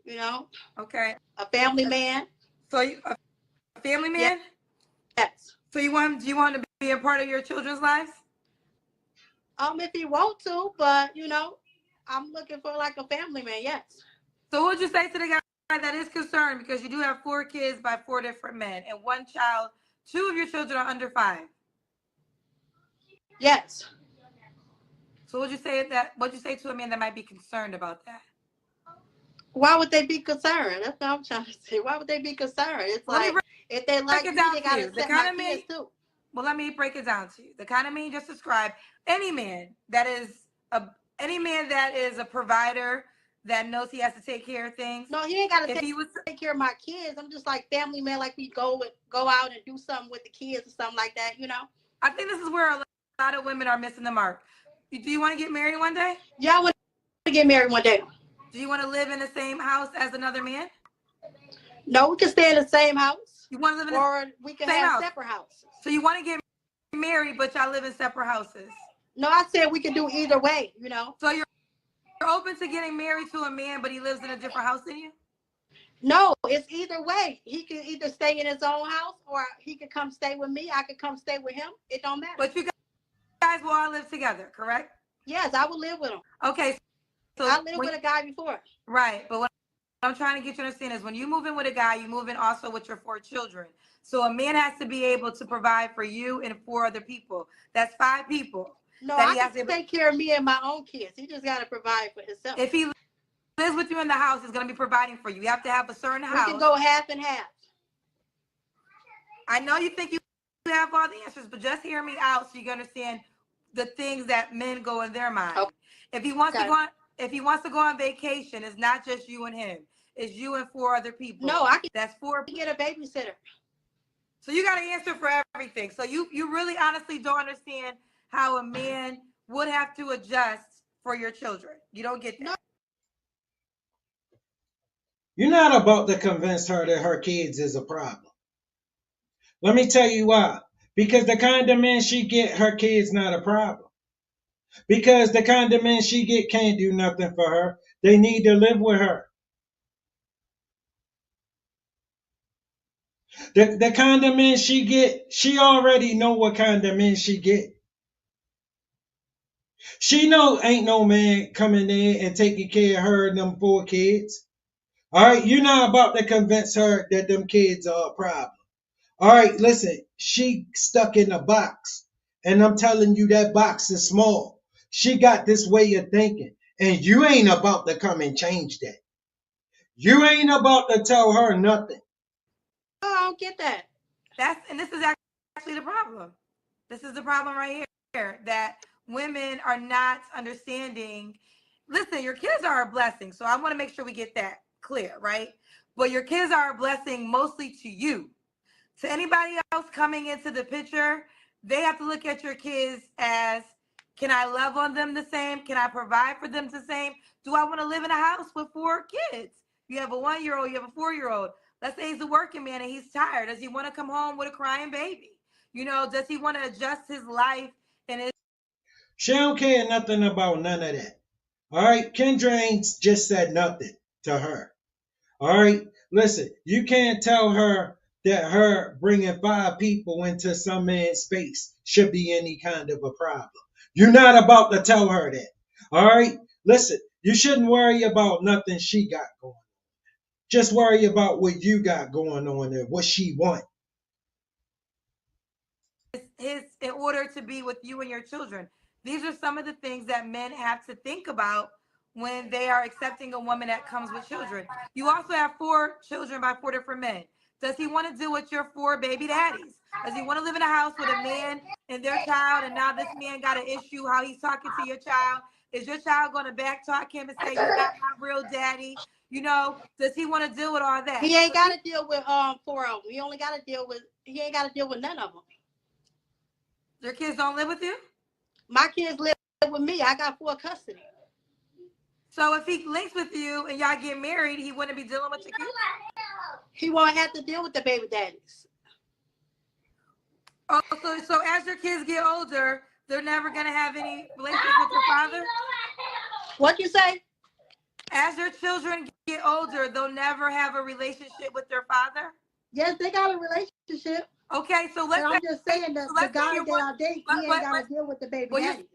You know. Okay. A family man. So you a family man? Yes. So you want him? Do you want him to be a part of your children's lives? If he want to, but you know, I'm looking for like a family man. Yes. So what would you say to the guy that is concerned because you do have 4 kids by 4 different men and 1 child? 2 of your children are under 5. Yes. So what'd you say to a man that might be concerned about that? Why would they be concerned? That's what I'm trying to say. Why would they be concerned? It's like if they like me, they gotta accept my kids too. Well, let me break it down to you. The kind of man you just described, any man that is a provider that knows he has to take care of things. No, he ain't gotta take care of my kids. I'm just like family man, like we go out and do something with the kids or something like that, you know. I think this is where a lot of women are missing the mark. Do you want to get married one day? Yeah, I want to get married one day. Do you want to live in the same house as another man? No, we can stay in the same house. You want to live in or we can have separate houses. So you want to get married, but y'all live in separate houses? No, I said we can do either way, you know. So you're open to getting married to a man, but he lives in a different house than you? No, it's either way. He can either stay in his own house or he could come stay with me. I could come stay with him. It don't matter. But you guys will all live together, correct? Yes, I will live with him. Okay. So I lived with a guy before. Right. But what I'm trying to get you to understand is when you move in with a guy, you move in also with your 4 children. So a man has to be able to provide for you and 4 other people. That's 5 people. No, that I he has can to take care of me and my own kids. He just got to provide for himself. If he lives with you in the house, he's going to be providing for you. You have to have a certain house. We can go half and half. I know you think you have all the answers, but just hear me out so you can understand the things that men go in their mind. Okay. If he wants to go on vacation, it's not just you and him. It's you and 4 other people. No, I can. That's 4. Get a babysitter. So you got to answer for everything. So you really honestly don't understand how a man would have to adjust for your children. You don't get that. No. You're not about to convince her that her kids is a problem. Let me tell you why. Because the kind of men she get, her kids not a problem. Because the kind of men she get can't do nothing for her. They need to live with her. The kind of men she get, she already know what kind of men she get. She know ain't no man coming in and taking care of her and them 4 kids. All right, you're not about to convince her that them kids are a problem. All right, listen, she stuck in a box, and I'm telling you that box is small. She got this way of thinking, and you ain't about to come and change that. You ain't about to tell her nothing. Oh, I don't get that. And this is actually the problem. This is the problem right here, that women are not understanding. Listen, your kids are a blessing, so I want to make sure we get that clear, right? But your kids are a blessing mostly to you. To anybody else coming into the picture, they have to look at your kids as, can I love on them the same? Can I provide for them the same? Do I want to live in a house with 4 kids? You have a 1-year-old, you have a 4-year-old. Let's say he's a working man and he's tired. Does he want to come home with a crying baby? Does he want to adjust his life and his... She don't care nothing about none of that. All right, Kendra ain't just said nothing to her. All right, listen, you can't tell her that her bringing 5 people into some man's space should be any kind of a problem. You're not about to tell her that. All right, listen, you shouldn't worry about nothing she got going on. Just worry about what you got going on and what she wants. In order to be with you and your children. These are some of the things that men have to think about when they are accepting a woman that comes with children. You also have 4 children by 4 different men. Does he want to deal with your 4 baby daddies? Does he want to live in a house with a man and their child, and now this man got an issue how he's talking to your child? Is your child going to back talk him and say, you're not my real daddy? Does he want to deal with all that? He ain't got to deal with 4 of them. He ain't got to deal with none of them. Your kids don't live with you? My kids live with me. I got 4 custody. So if he links with you and y'all get married, he wouldn't be dealing with your kids? He won't have to deal with the baby daddies. Oh, so as your kids get older, they're never going to have any relationship with your father? What you say? As your children get older, they'll never have a relationship with their father? Yes, they got a relationship. Okay, so let's say... I'm just saying that the guy that I date, he ain't got to deal with the baby daddies.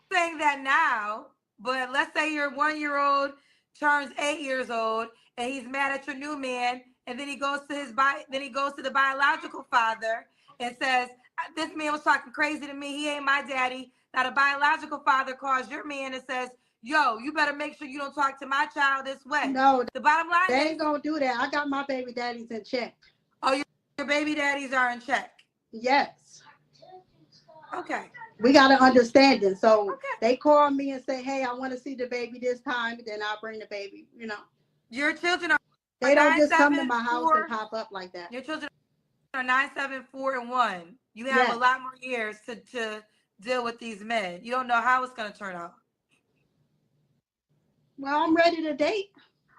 You're saying that now, but let's say your 1-year-old turns 8 years old and he's mad at your new man, and then he goes to the biological father and says, this man was talking crazy to me, he ain't my daddy. Now the biological father calls your man and says, yo, you better make sure you don't talk to my child this way. No, the bottom line they ain't gonna do that. I got my baby daddies in check. Oh, your baby daddies are in check? Yes. Okay. We got to understand it. So they call me and say, hey, I want to see the baby this time. Then I'll bring the baby, Your children are... They don't just come to my house and pop up like that. Your children are 9, 7, 4, and 1. You have a lot more years to deal with these men. You don't know how it's going to turn out. Well, I'm ready to date.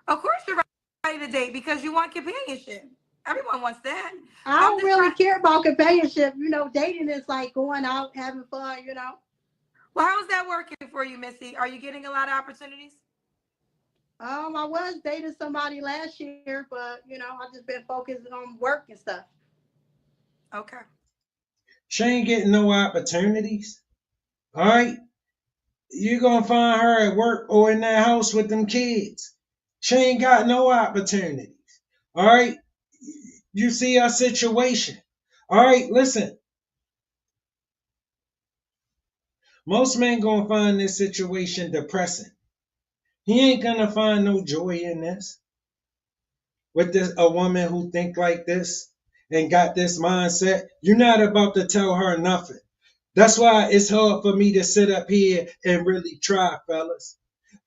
Of course you're ready to date because you want companionship. Everyone wants that. I don't really care about companionship. Dating is like going out, having fun, Well, how is that working for you, Missy? Are you getting a lot of opportunities? I was dating somebody last year, but, I've just been focusing on work and stuff. Okay. She ain't getting no opportunities. All right? You're going to find her at work or in that house with them kids. She ain't got no opportunities. All right. You see her situation. All right, listen. Most men gonna find this situation depressing. He ain't gonna find no joy in this. With this a woman who think like this and got this mindset, you're not about to tell her nothing. That's why it's hard for me to sit up here and really try, fellas.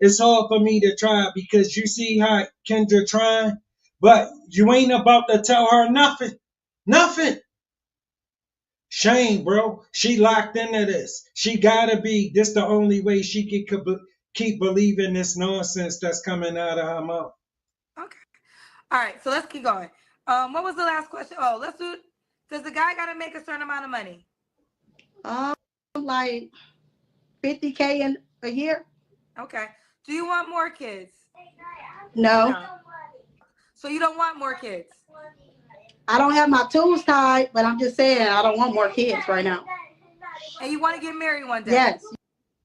It's hard for me to try because you see how Kendra trying, but you ain't about to tell her nothing. Nothing. Shame, bro. She locked into this. She gotta be. This the only way she can keep believing this nonsense that's coming out of her mouth. Okay. All right. So let's keep going. What was the last question? Oh, let's do. Does the guy gotta make a certain amount of money? Like $50K in a year. Okay. Do you want more kids? No. So you don't want more kids? I don't have my tools tied, but I'm just saying I don't want more kids right now. And you want to get married one day? Yes.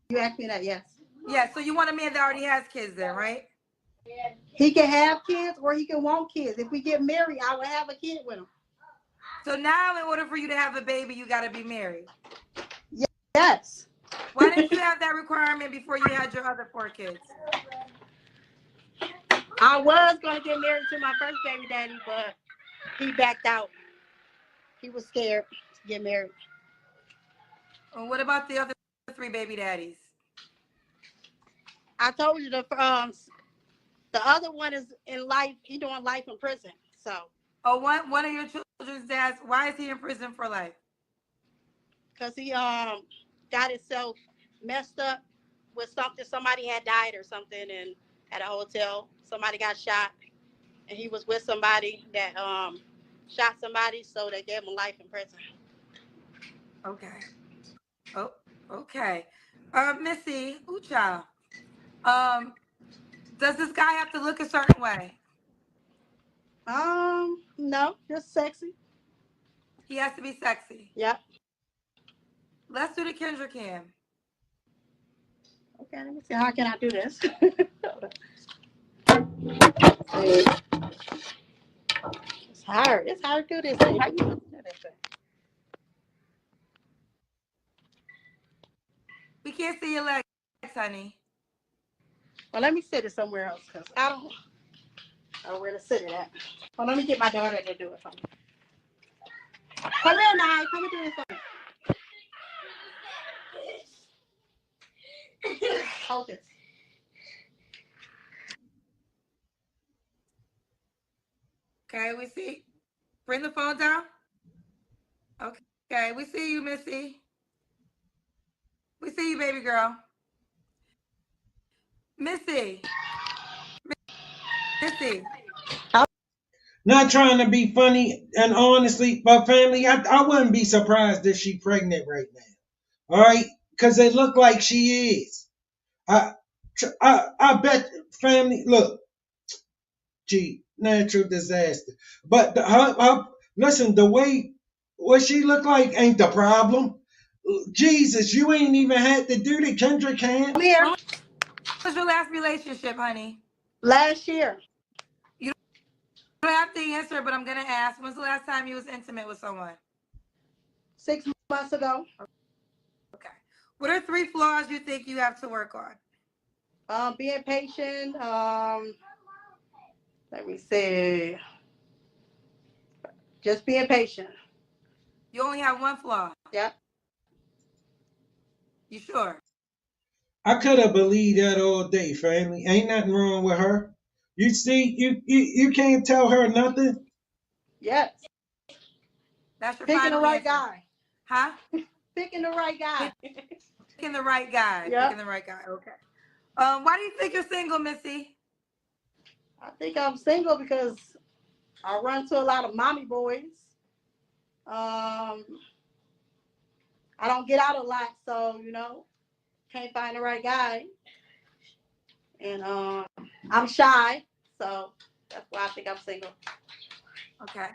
You asked me that, yes. Yeah, so you want a man that already has kids then, right? He can have kids or he can want kids. If we get married, I will have a kid with him. So now in order for you to have a baby, you got to be married? Yes. Why didn't you have that requirement before you had your other 4 kids? I was going to get married to my first baby daddy, but he backed out. He was scared to get married. Well, what about the other 3 baby daddies? I told you the other one is in life. He's doing life in prison. So. Oh, one of your children's dads. Why is he in prison for life? Because he got himself messed up with something. Somebody had died or something, and at a hotel, somebody got shot, and he was with somebody that shot somebody, so they gave him life in prison. Okay. Oh, okay. Missy, ooh, child. Does this guy have to look a certain way? No, just sexy. He has to be sexy. Yep. Let's do the Kendra cam. Okay, let me see. How can I do this? It's hard. It's hard to do this thing. We can't see your legs, honey. Well, let me sit it somewhere else because I don't know where to sit it at. Well, let me get my daughter to do it for me. Come here, Nye. Come and do it for me. Hold this. Okay, we see. Bring the phone down. Okay, we see you, Missy. We see you, baby girl. Missy. Not trying to be funny and honestly, but family, I wouldn't be surprised if she pregnant right now. All right, because it looked like she is. I bet family. Look, gee, natural disaster. But listen, the way what she look like ain't the problem. Jesus, you ain't even had to do the Kendra can. Here. What was your last relationship, honey? Last year. You don't have to answer, but I'm gonna ask. When's the last time you was intimate with someone? 6 months ago. Okay. What are 3 flaws you think you have to work on? Being patient. Let me see. Just being patient. You only have 1 flaw. Yep. You sure? I could have believed that all day, family. Ain't nothing wrong with her. You see, you can't tell her nothing. Yes. That's your Picking the right answer. guy. Huh? Picking the right guy. Picking the right guy. Yep. Picking the right guy. Okay. Why do you think you're single, Missy? I think I'm single because I run to a lot of mommy boys. I don't get out a lot, so can't find the right guy. And I'm shy, so that's why I think I'm single. Okay.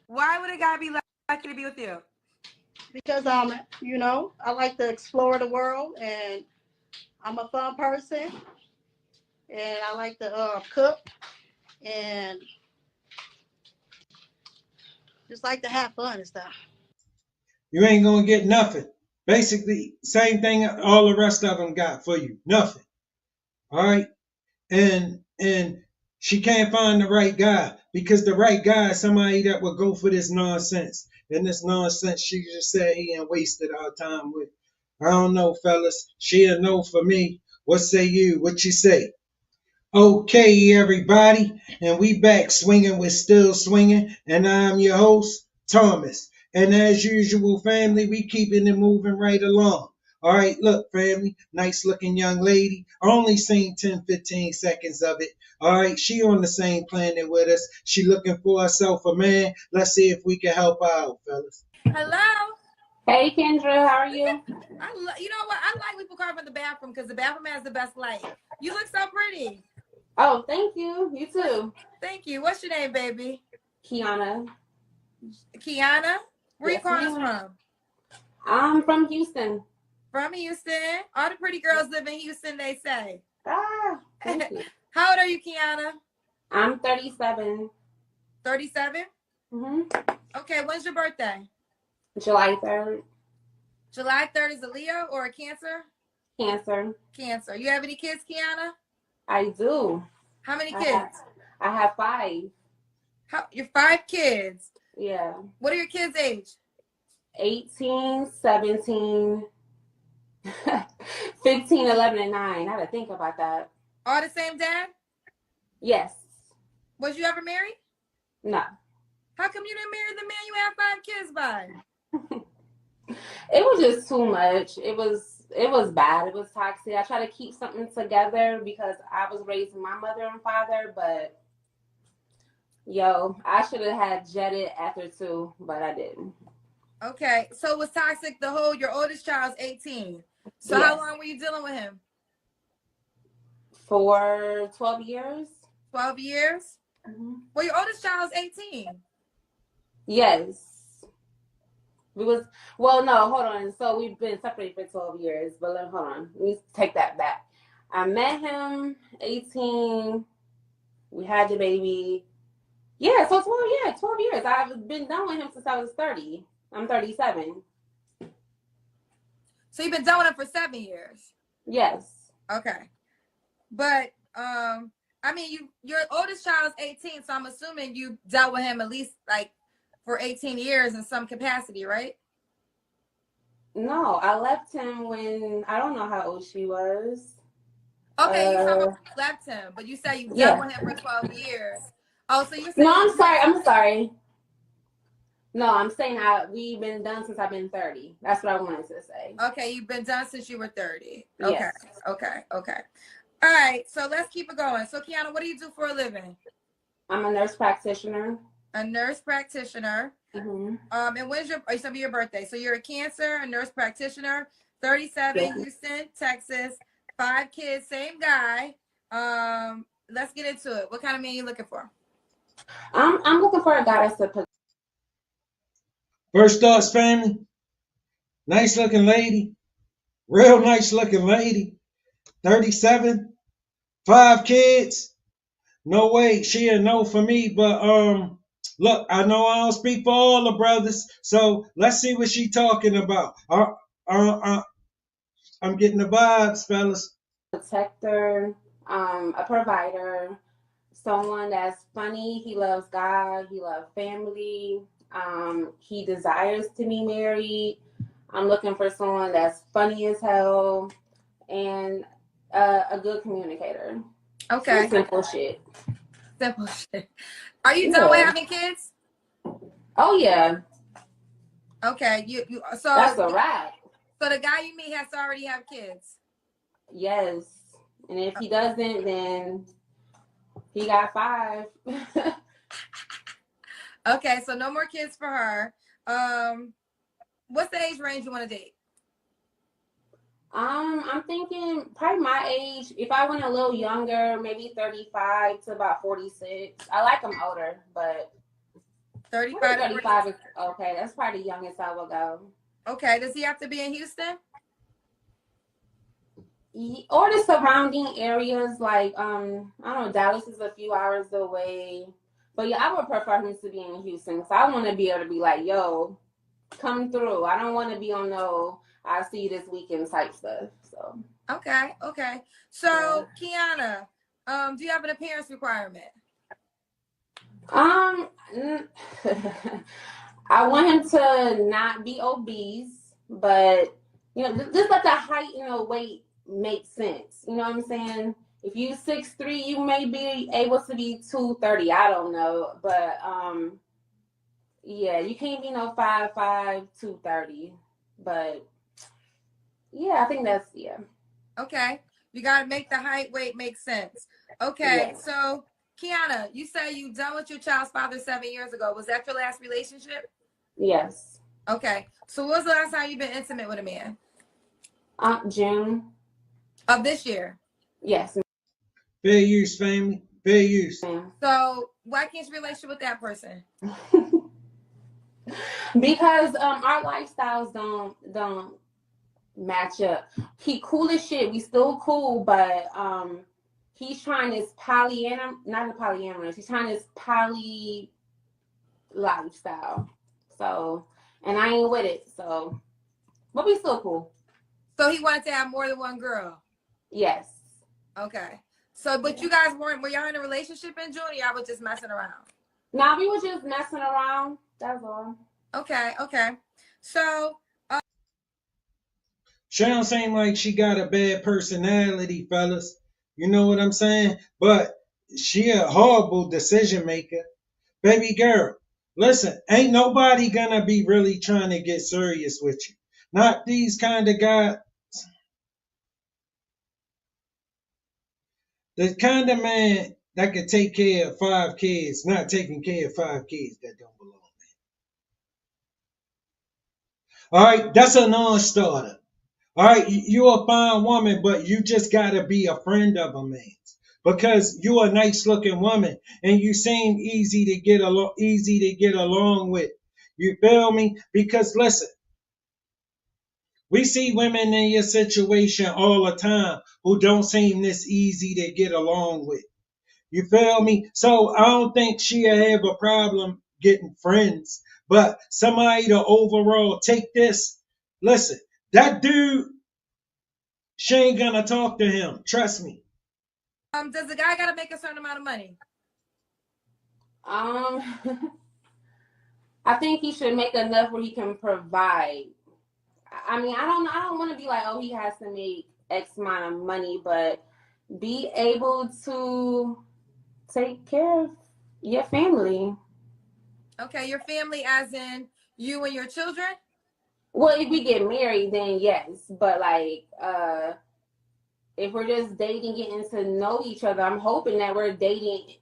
Why would a guy be lucky to be with you? Because I like to explore the world, and I'm a fun person. and I like to cook and just like to have fun and stuff. You ain't gonna get nothing. Basically, same thing all the rest of them got for you. Nothing. All right. And she can't find the right guy because the right guy is somebody that would go for this nonsense. And this nonsense she just said he ain't wasted our time with. I don't know, fellas. She a no for me. What say you? What you say? Okay, everybody, and we back swinging with Still Swinging, and I'm your host, Thomas. And as usual, family, we keeping it moving right along. All right, look, family, nice looking young lady. I only seen 10, 15 seconds of it. All right, she on the same planet with us. She looking for herself a man. Let's see if we can help her out, fellas. Hello. Hey Kendra, how are you? You know what? I like people come from the bathroom because the bathroom has the best light. You look so pretty. Oh, thank you. You too. Thank you. What's your name, baby? Kiana. Kiana? Where Yes, you calling us from? I'm from Houston. From Houston. All the pretty girls live in Houston, they say. Thank you. How old are you, Kiana? I'm 37. 37? Mm-hmm. Okay, when's your birthday? July 3rd. July 3rd is a Leo or a Cancer? Cancer. Cancer. You have any kids, Kiana? I do. How many kids? I have 5. You're 5 kids? Yeah. What are your kids' age? 18, 17, 15, 11, and 9. I had to think about that. All the same dad? Yes. Was you ever married? No. How come you didn't marry the man you have 5 kids by? It was just too much. It was bad. It was toxic. I tried to keep something together because I was raised with my mother and father, but I should have had jetted after 2, but I didn't. Okay, so it was toxic your oldest child's 18. So yes. How long were you dealing with him? For 12 years. 12 years? Mm-hmm. Well, your oldest child's 18. Yes. No, hold on. So we've been separated for 12 years, but hold on. Let me take that back. I met him 18. We had the baby. Yeah, so 12 years. I've been done with him since I was 30. I'm 37. So you've been done with him for 7 years? Yes. Okay. But, I mean, your oldest child's 18, so I'm assuming you dealt with him at least, like, for 18 years in some capacity, right? No, I left him when, I don't know how old she was. Okay, you talking about you left him, but you said you dealt with him for 12 years. Oh, so you're saying... No, I'm sorry. No, I'm saying we've been done since I've been 30. That's what I wanted to say. Okay, you've been done since you were 30. Yes. Okay. All right, so let's keep it going. So, Kiana, what do you do for a living? I'm a nurse practitioner. A nurse practitioner. Mm-hmm. And when's your birthday? So you're a Cancer, a nurse practitioner, 37, yeah. Houston, Texas, 5 kids, same guy. Let's get into it. What kind of man are you looking for? I'm looking for a guy that's a... First thoughts, family. Nice looking lady. Real nice looking lady. 37, 5 kids. No way, she a no for me, but look, I know I don't speak for all the brothers, so let's see what she talking about. I'm getting the vibes, fellas. Protector, a provider, someone that's funny. He loves God. He loves family. He desires to be married. I'm looking for someone that's funny as hell and a good communicator. Okay. Simple shit. Are you done with having kids? Oh yeah. Okay. So that's a wrap. So the guy you meet has to already have kids. Yes. And if he doesn't, then he got 5. Okay, so no more kids for her. What's the age range you want to date? I'm thinking probably my age. If I went a little younger, maybe 35 to about 46. I like them older, but 35 to 35 is okay. That's probably the youngest I will go. Okay, does he have to be in Houston? Or the surrounding areas, like I don't know, Dallas is a few hours away. But yeah, I would prefer him to be in Houston because I want to be able to be like, yo, come through. I don't want to be on no I'll see you this weekend type stuff. So okay. So yeah. Kiana, do you have an appearance requirement? I want him to not be obese, but just let the height and the weight make sense. You know what I'm saying? If you 6'3", you may be able to be 230. I don't know, but yeah, you can't be no 5'5", 230. But yeah, I think that's Okay, you gotta make the height weight make sense. Okay, so Kiana, you say you done with your child's father 7 years ago. Was that your last relationship? Yes. Okay, so when was the last time you've been intimate with a man? June of this year. Yes. Fair use, family. Fair use. So why can't you relationship with that person? Because our lifestyles don't match up. He cool as shit. We still cool, but he's trying this not a polyamorous. He's trying this poly lifestyle. So, and I ain't with it. So, but we still cool. So he wanted to have more than one girl. Yes. Okay. So, but you guys were y'all in a relationship in June, or y'all was just messing around? Nah, we were just messing around. That's all. Okay. So, she don't seem like she got a bad personality, fellas. You know what I'm saying? But she a horrible decision maker. Baby girl, listen, ain't nobody gonna be really trying to get serious with you. Not these kind of guys. The kind of man that can take care of 5 kids, not taking care of 5 kids that don't belong. All right, that's a non-starter. All right, you're a fine woman, but you just gotta be a friend of a man's because you're a nice looking woman and you seem easy to get along with. You feel me? Because listen, we see women in your situation all the time who don't seem this easy to get along with. You feel me? So I don't think she'll have a problem getting friends, but somebody to overall take this. Listen, that dude, she ain't gonna talk to him. Trust me. does the guy gotta make a certain amount of money? I think he should make enough where he can provide. I mean, I don't want to be like, oh, he has to make X amount of money, but be able to take care of your family. Okay, your family as in you and your children? Well, if we get married, then yes. But like, if we're just dating, getting to know each other, I'm hoping that we're dating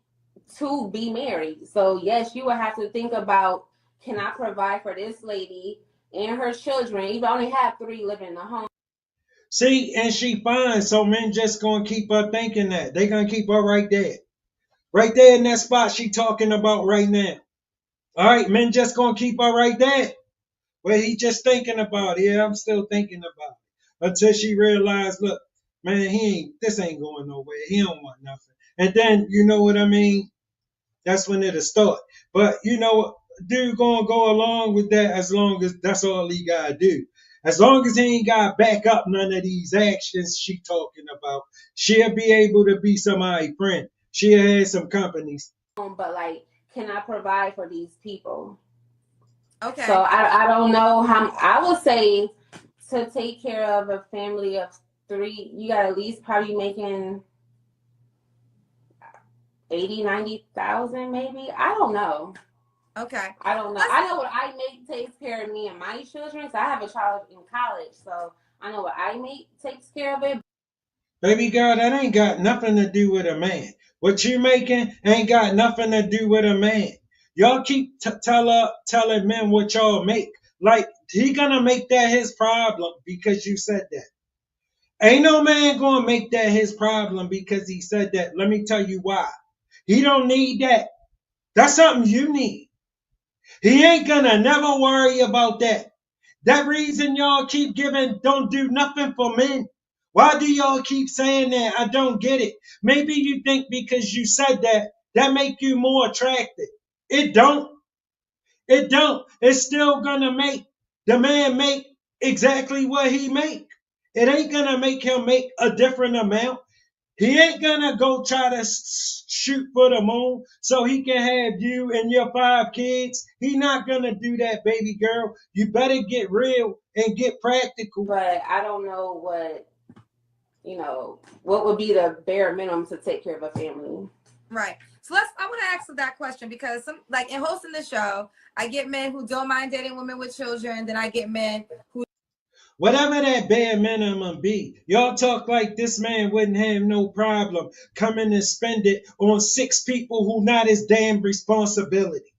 to be married. So yes, you would have to think about, can I provide for this lady and her children? You only have 3 living in the home. See, and she fine, so men just gonna keep her thinking that. They gonna keep her right there. Right there in that spot she talking about right now. All right, men just gonna keep her right there. Where he just thinking about it. Yeah, I'm still thinking about it. Until she realized, look, man, this ain't going nowhere. He don't want nothing. And then, you know what I mean? That's when it'll start. But, dude gonna go along with that as long as that's all he gotta do. As long as he ain't got to back up none of these actions she talking about, she'll be able to be somebody's friend. She'll have some companies. But like, can I provide for these people? Okay. So I don't know how. I would say to take care of a family of 3, you got at least probably making 80,000-90,000 maybe. I don't know. Okay. I don't know. I know what I make takes care of me and my children. So I have a child in college, so I know what I make takes care of it. Baby girl, that ain't got nothing to do with a man. What you making ain't got nothing to do with a man. Y'all keep telling men what y'all make. Like, he gonna make that his problem because you said that. Ain't no man gonna make that his problem because he said that. Let me tell you why. He don't need that. That's something you need. He ain't gonna never worry about that. That reason y'all keep giving don't do nothing for men. Why do y'all keep saying that? I don't get it. Maybe you think because you said that make you more attractive. It don't. It don't. It's still gonna make the man make exactly what he make. It ain't gonna make him make a different amount. He ain't gonna go try to shoot for the moon so he can have you and your 5 kids. He not gonna do that, baby girl. You better get real and get practical. But I don't know what would be the bare minimum to take care of a family. Right. So I want to ask that question because in hosting the show, I get men who don't mind dating women with children. Then I get men who, whatever that bare minimum be, y'all talk like this man wouldn't have no problem coming and spend it on 6 people who not his damn responsibility.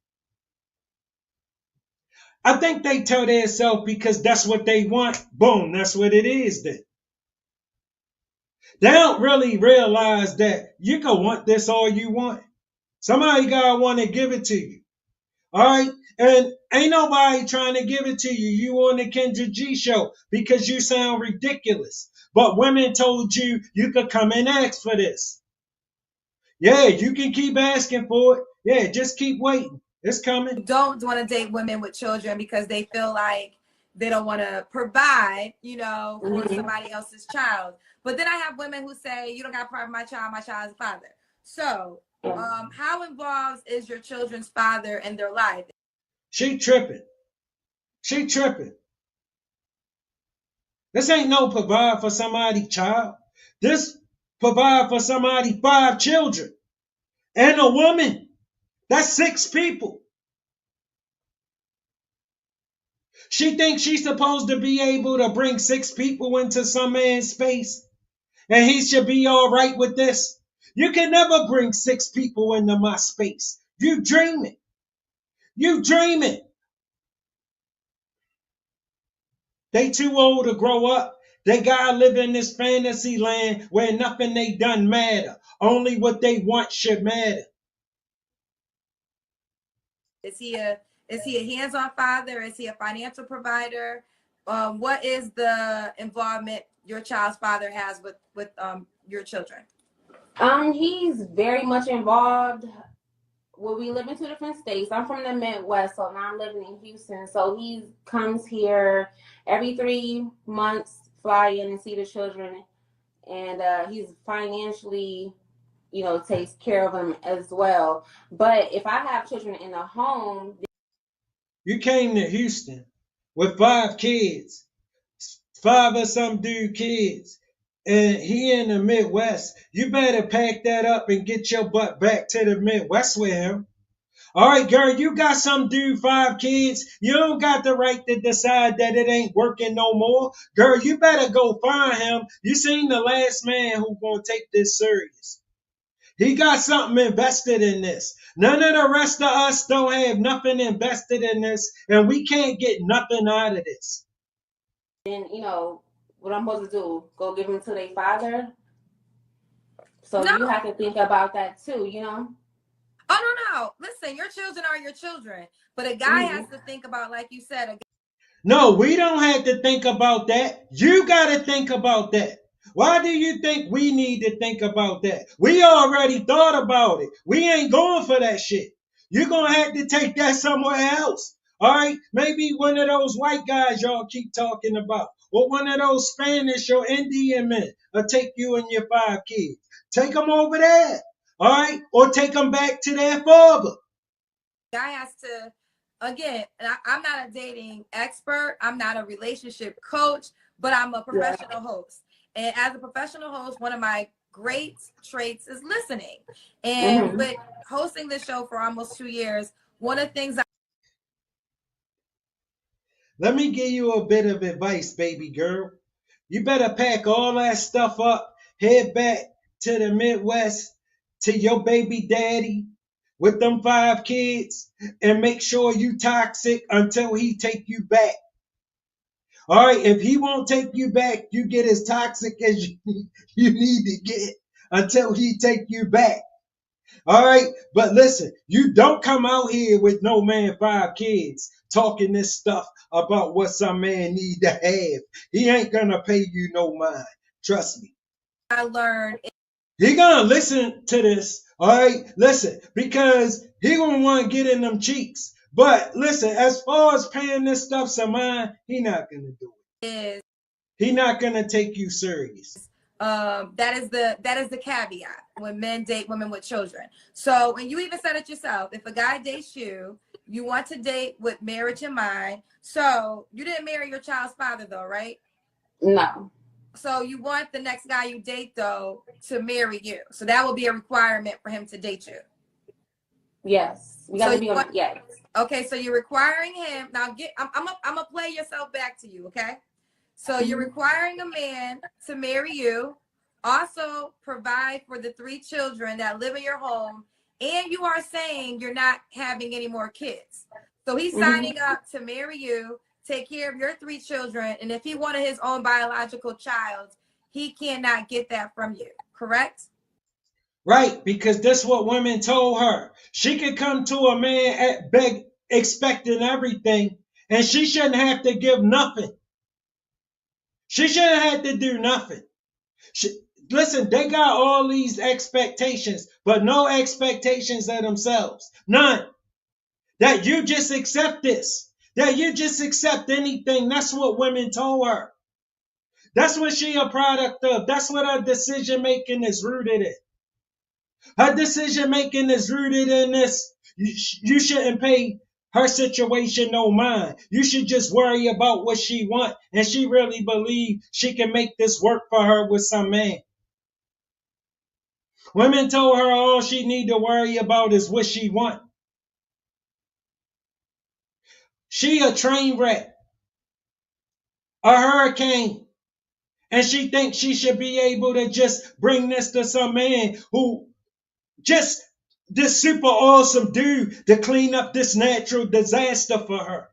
I think they tell themselves because that's what they want. Boom, that's what it is then. They don't really realize that you can want this all you want. Somebody gotta want to give it to you. All right? And ain't nobody trying to give it to you. You on the Kendra G show because you sound ridiculous. But women told you you could come and ask for this. Yeah, you can keep asking for it. Yeah, just keep waiting. It's coming. Don't want to date women with children because they feel like they don't want to provide, for somebody else's child. But then I have women who say, you don't got to provide my child's father. So how involved is your children's father in their life? She tripping. This ain't no provide for somebody child. This provide for somebody 5 children and a woman. That's 6 people. She thinks she's supposed to be able to bring 6 people into some man's space and he should be all right with this. You can never bring 6 people into my space. You dreaming. They too old to grow up. They gotta live in this fantasy land where nothing they done matter. Only what they want should matter. Is he a hands-on father? Is he a financial provider? What is the involvement your child's father has with your children? He's very much involved. Well, we live in 2 different states. I'm from the Midwest, so now I'm living in Houston. So he comes here every 3 months, fly in and see the children, and he's financially, takes care of them as well. But if I have children in the home, you came to Houston with 5 kids, 5 or some dude kids, and he in the Midwest. You better pack that up and get your butt back to the Midwest with him. All right, girl, you got some dude 5 kids. You don't got the right to decide that it ain't working no more. Girl, you better go find him. You seen the last man who gonna take this serious. He got something invested in this. None of the rest of us don't have nothing invested in this, and we can't get nothing out of this. then what I'm supposed to do? Go give them to their father? So you have to think about that too, Oh, no. Listen, your children are your children. But a guy has to think about, like you said. No, we don't have to think about that. You got to think about that. Why do you think we need to think about that? We already thought about it. We ain't going for that shit. You're going to have to take that somewhere else. All right? Maybe one of those white guys y'all keep talking about. Or one of those Spanish or Indian men will take you and your 5 kids. Take them over there. All right? Or take them back to their father. Guy has to, again, I'm not a dating expert. I'm not a relationship coach, but I'm a professional host. And as a professional host, one of my great traits is listening. And with hosting this show for almost 2 years, one of the things let me give you a bit of advice, baby girl. You better pack all that stuff up, head back to the Midwest, to your baby daddy with them 5 kids, and make sure you toxic until he take you back. All right, if he won't take you back, you get as toxic as you need to get until he take you back. All right, but listen, you don't come out here with no man 5 kids talking this stuff about what some man need to have. He ain't gonna pay you no mind. Trust me. I learned. He gonna listen to this, all right? Listen, because he gonna want to get in them cheeks. But listen, as far as paying this stuff some mind, he not gonna do it. He not gonna take you serious. That is the caveat when men date women with children. So, and you even said it yourself, if a guy dates you, you want to date with marriage in mind. So you didn't marry your child's father though, right? No. So you want the next guy you date though to marry you. So that will be a requirement for him to date you. Yes. We gotta be on it. Yes. Okay, so you're requiring him. Now I'm gonna play yourself back to you, okay? So you're requiring a man to marry you, also provide for the 3 children that live in your home, and you are saying you're not having any more kids. So he's signing up to marry you, take care of your 3 children, and if he wanted his own biological child, he cannot get that from you, correct? Right, because that's what women told her. She could come to a man at beg expecting everything, and she shouldn't have to give nothing. She shouldn't have to do nothing. Listen, they got all these expectations, but no expectations of themselves. None. That you just accept this. That you just accept anything. That's what women told her. That's what she a product of. That's what her decision making is rooted in. Her decision making is rooted in this. You shouldn't pay her situation no mind. You should just worry about what she want, and she really believe she can make this work for her with some man. Women told her all she need to worry about is what she want. She a train wreck, a hurricane, and she thinks she should be able to just bring this to some man who just this super awesome dude to clean up this natural disaster for her.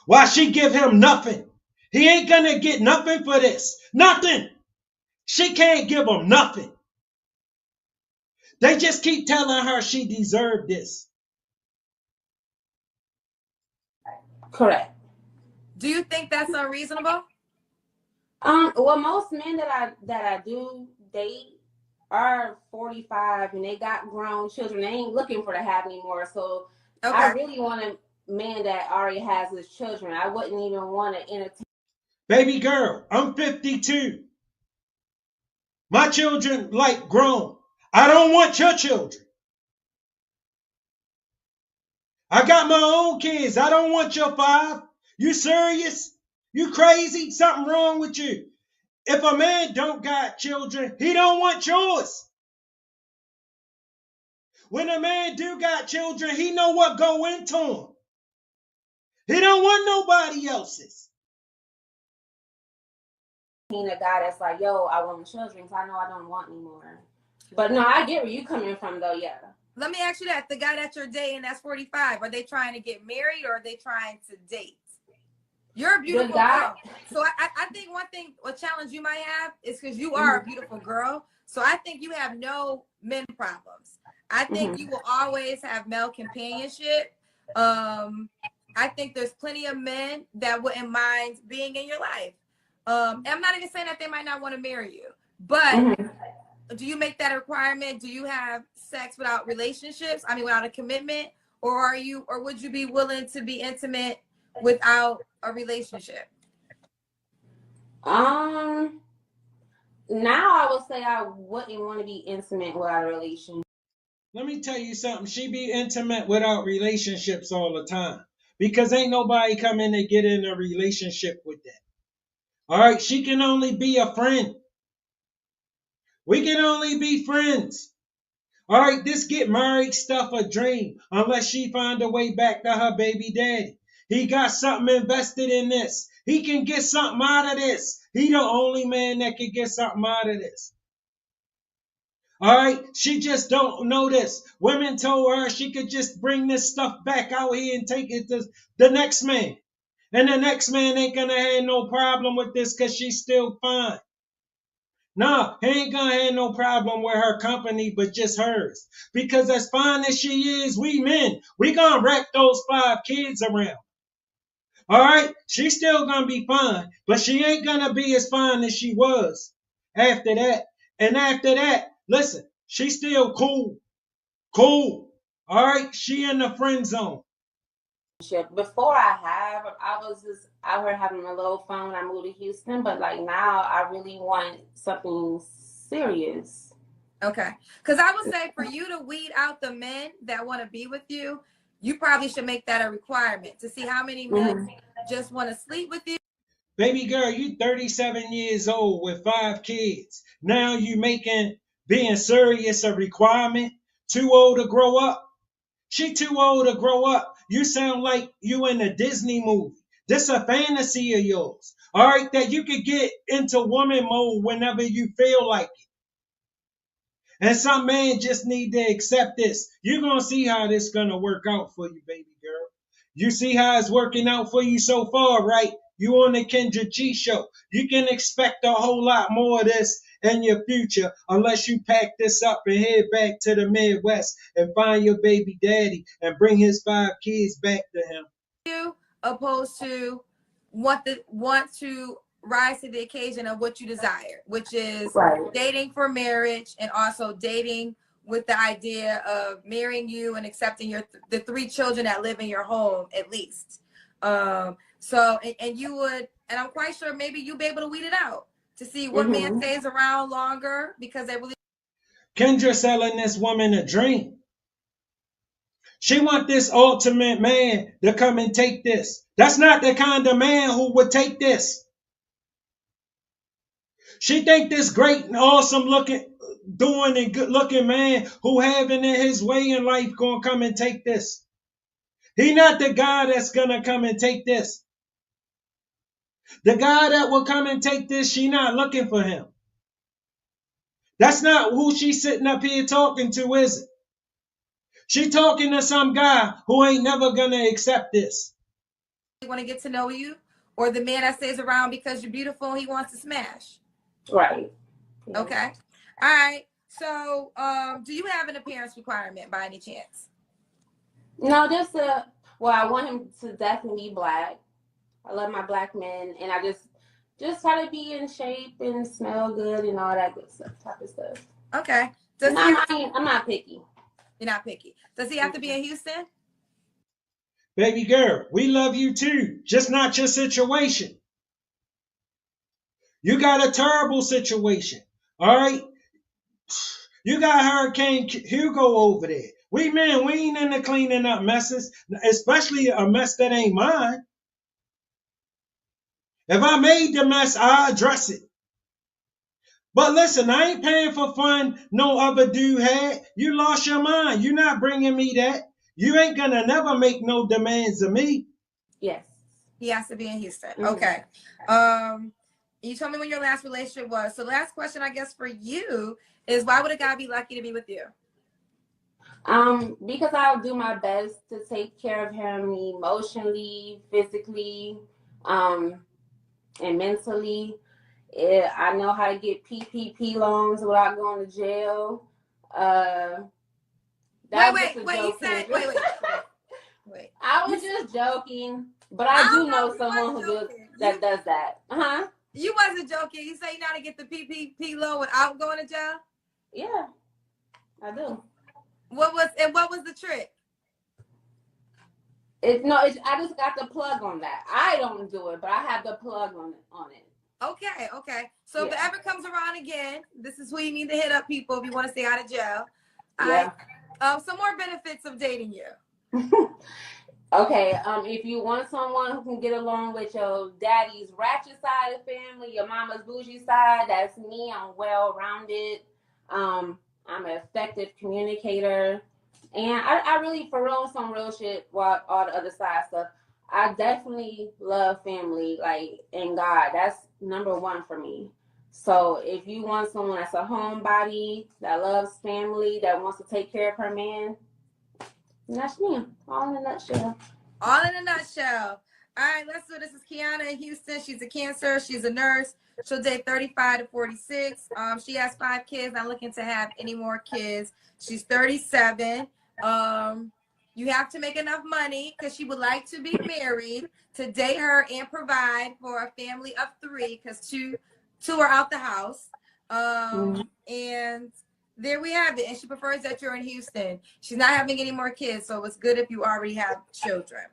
Why she give him nothing? He ain't gonna get nothing for this. Nothing. She can't give him nothing. They just keep telling her she deserved this. Correct. Do you think that's unreasonable? Well, most men that I do date are 45 and they got grown children. They ain't looking for to have anymore. So I really want a man that already has his children. I wouldn't even want to entertain. Baby girl, I'm 52. My children like grown. I don't want your children. I got my own kids. I don't want your 5. You serious? You crazy? Something wrong with you. If a man don't got children, he don't want yours. When a man do got children, he know what go into him. He don't want nobody else's. Being a guy that's like, yo, I want children, so I know I don't want anymore. But no, I get where you coming from though, yeah. Let me ask you that. The guy that you're dating that's 45, are they trying to get married or are they trying to date? You're a beautiful girl. So I think a challenge you might have is because you are a beautiful girl. So I think you have no men problems. I think you will always have male companionship. I think there's plenty of men that wouldn't mind being in your life. And I'm not even saying that they might not want to marry you, but do you make that a requirement? Do you have sex without relationships? I mean, without a commitment, or would you be willing to be intimate without a relationship? Now I would say I wouldn't want to be intimate without a relationship. Let me tell you something. She be intimate without relationships all the time because ain't nobody coming to get in a relationship with that. All right, she can only be a friend. We can only be friends. All right, this get married stuff a dream unless she find a way back to her baby daddy. He got something invested in this. He can get something out of this. He the only man that can get something out of this. All right, she just don't know this. Women told her she could just bring this stuff back out here and take it to the next man. And the next man ain't gonna have no problem with this because she's still fine. No, he ain't gonna have no problem with her company, but just hers. Because as fine as she is, we men, we gonna wrap those 5 kids around. All right, she's still gonna be fine, but she ain't gonna be as fine as she was after that. And after that, listen, she's still cool, cool. All right, she in the friend zone. Before I was just out here having a little fun when I moved to Houston, but like now I really want something serious. Okay. Because I would say for you to weed out the men that want to be with you, you probably should make that a requirement to see how many men just want to sleep with you. Baby girl, you 37 years old with 5 kids. Now you making being serious a requirement? Too old to grow up? She too old to grow up. You sound like you in a Disney movie. This a fantasy of yours. All right, that you could get into woman mode whenever you feel like it. And some man just need to accept this. You're going to see how this going to work out for you, baby girl. You see how it's working out for you so far, right? You on the Kendra G show. You can expect a whole lot more of this in your future unless you pack this up and head back to the Midwest and find your baby daddy and bring his 5 kids back to him. You opposed to want to rise to the occasion of what you desire, which is dating for marriage and also dating with the idea of marrying you and accepting the 3 children that live in your home at least. So and you would, and I'm quite sure maybe you'll be able to weed it out to see what man stays around longer because they really. Kendra selling this woman a dream. She want this ultimate man to come and take this. That's not the kind of man who would take this. She think this great and awesome looking, doing and good looking man who having it his way in life gonna come and take this. He not the guy that's gonna come and take this. The guy that will come and take this, she not looking for him. That's not who she's sitting up here talking to, is it? She talking to some guy who ain't never gonna accept this. Want to get to know you, or the man that stays around because you're beautiful and he wants to smash. Right. Yeah. Okay. All right. So, do you have an appearance requirement by any chance? No, I want him to definitely be black. I love my black men, and I just try to be in shape and smell good and all that good stuff, type of stuff. Okay. I'm not picky. You're not picky. Does he have to be in Houston? Baby girl, we love you too, just not your situation. You got a terrible situation, all right? You got Hurricane Hugo over there. We ain't into cleaning up messes, especially a mess that ain't mine. If I made the mess, I address it. But listen, I ain't paying for fun no other dude had. You lost your mind. You're not bringing me that. You ain't gonna never make no demands of me. Yes. He has to be in Houston. Okay. You told me when your last relationship was. So the last question, I guess, for you is why would a guy be lucky to be with you? Because I'll do my best to take care of him emotionally, physically, and mentally. I know how to get PPP loans without going to jail. Wait. I was just joking, but I do know someone that does that. You wasn't joking. You say you know how to get the PPP loan without going to jail? Yeah, I do. What was the trick? I just got the plug on that. I don't do it, but I have the plug on it. Okay. So if it ever comes around again, this is who you need to hit up, people, if you want to stay out of jail. Yeah. Some more benefits of dating you. Okay. If you want someone who can get along with your daddy's ratchet side of the family, your mama's bougie side, that's me. I'm well-rounded. I'm an effective communicator. And I really, for real, some real shit, while all the other side stuff, I definitely love family, and God. That's number one for me. So if you want someone that's a homebody, that loves family, that wants to take care of her man, that's me. All in a nutshell. All in a nutshell. All right, let's do this. This is Kiana in Houston. She's a Cancer. She's a nurse. She'll date 35 to 46. She has 5 kids. Not looking to have any more kids. She's 37. You have to make enough money because she would like to be married, to date her and provide for a family of 3 because two are out the house. And there we have it. And she prefers that you're in Houston. She's not having any more kids, so it's good if you already have children.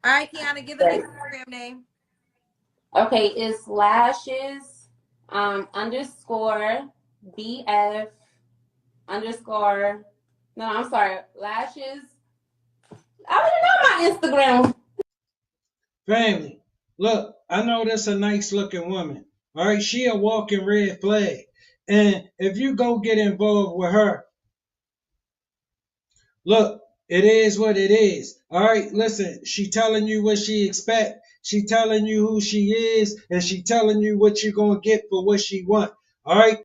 All right, Kiana, give them the Instagram name. Okay, it's lashes underscore BF underscore. No, I'm sorry, lashes. I don't know my Instagram. Family, look, I know that's a nice looking woman. All right, she a walking red flag. And if you go get involved with her, look, it is what it is. All right, listen, she telling you what she expect. She telling you who she is, and she telling you what you're going to get for what she want. All right,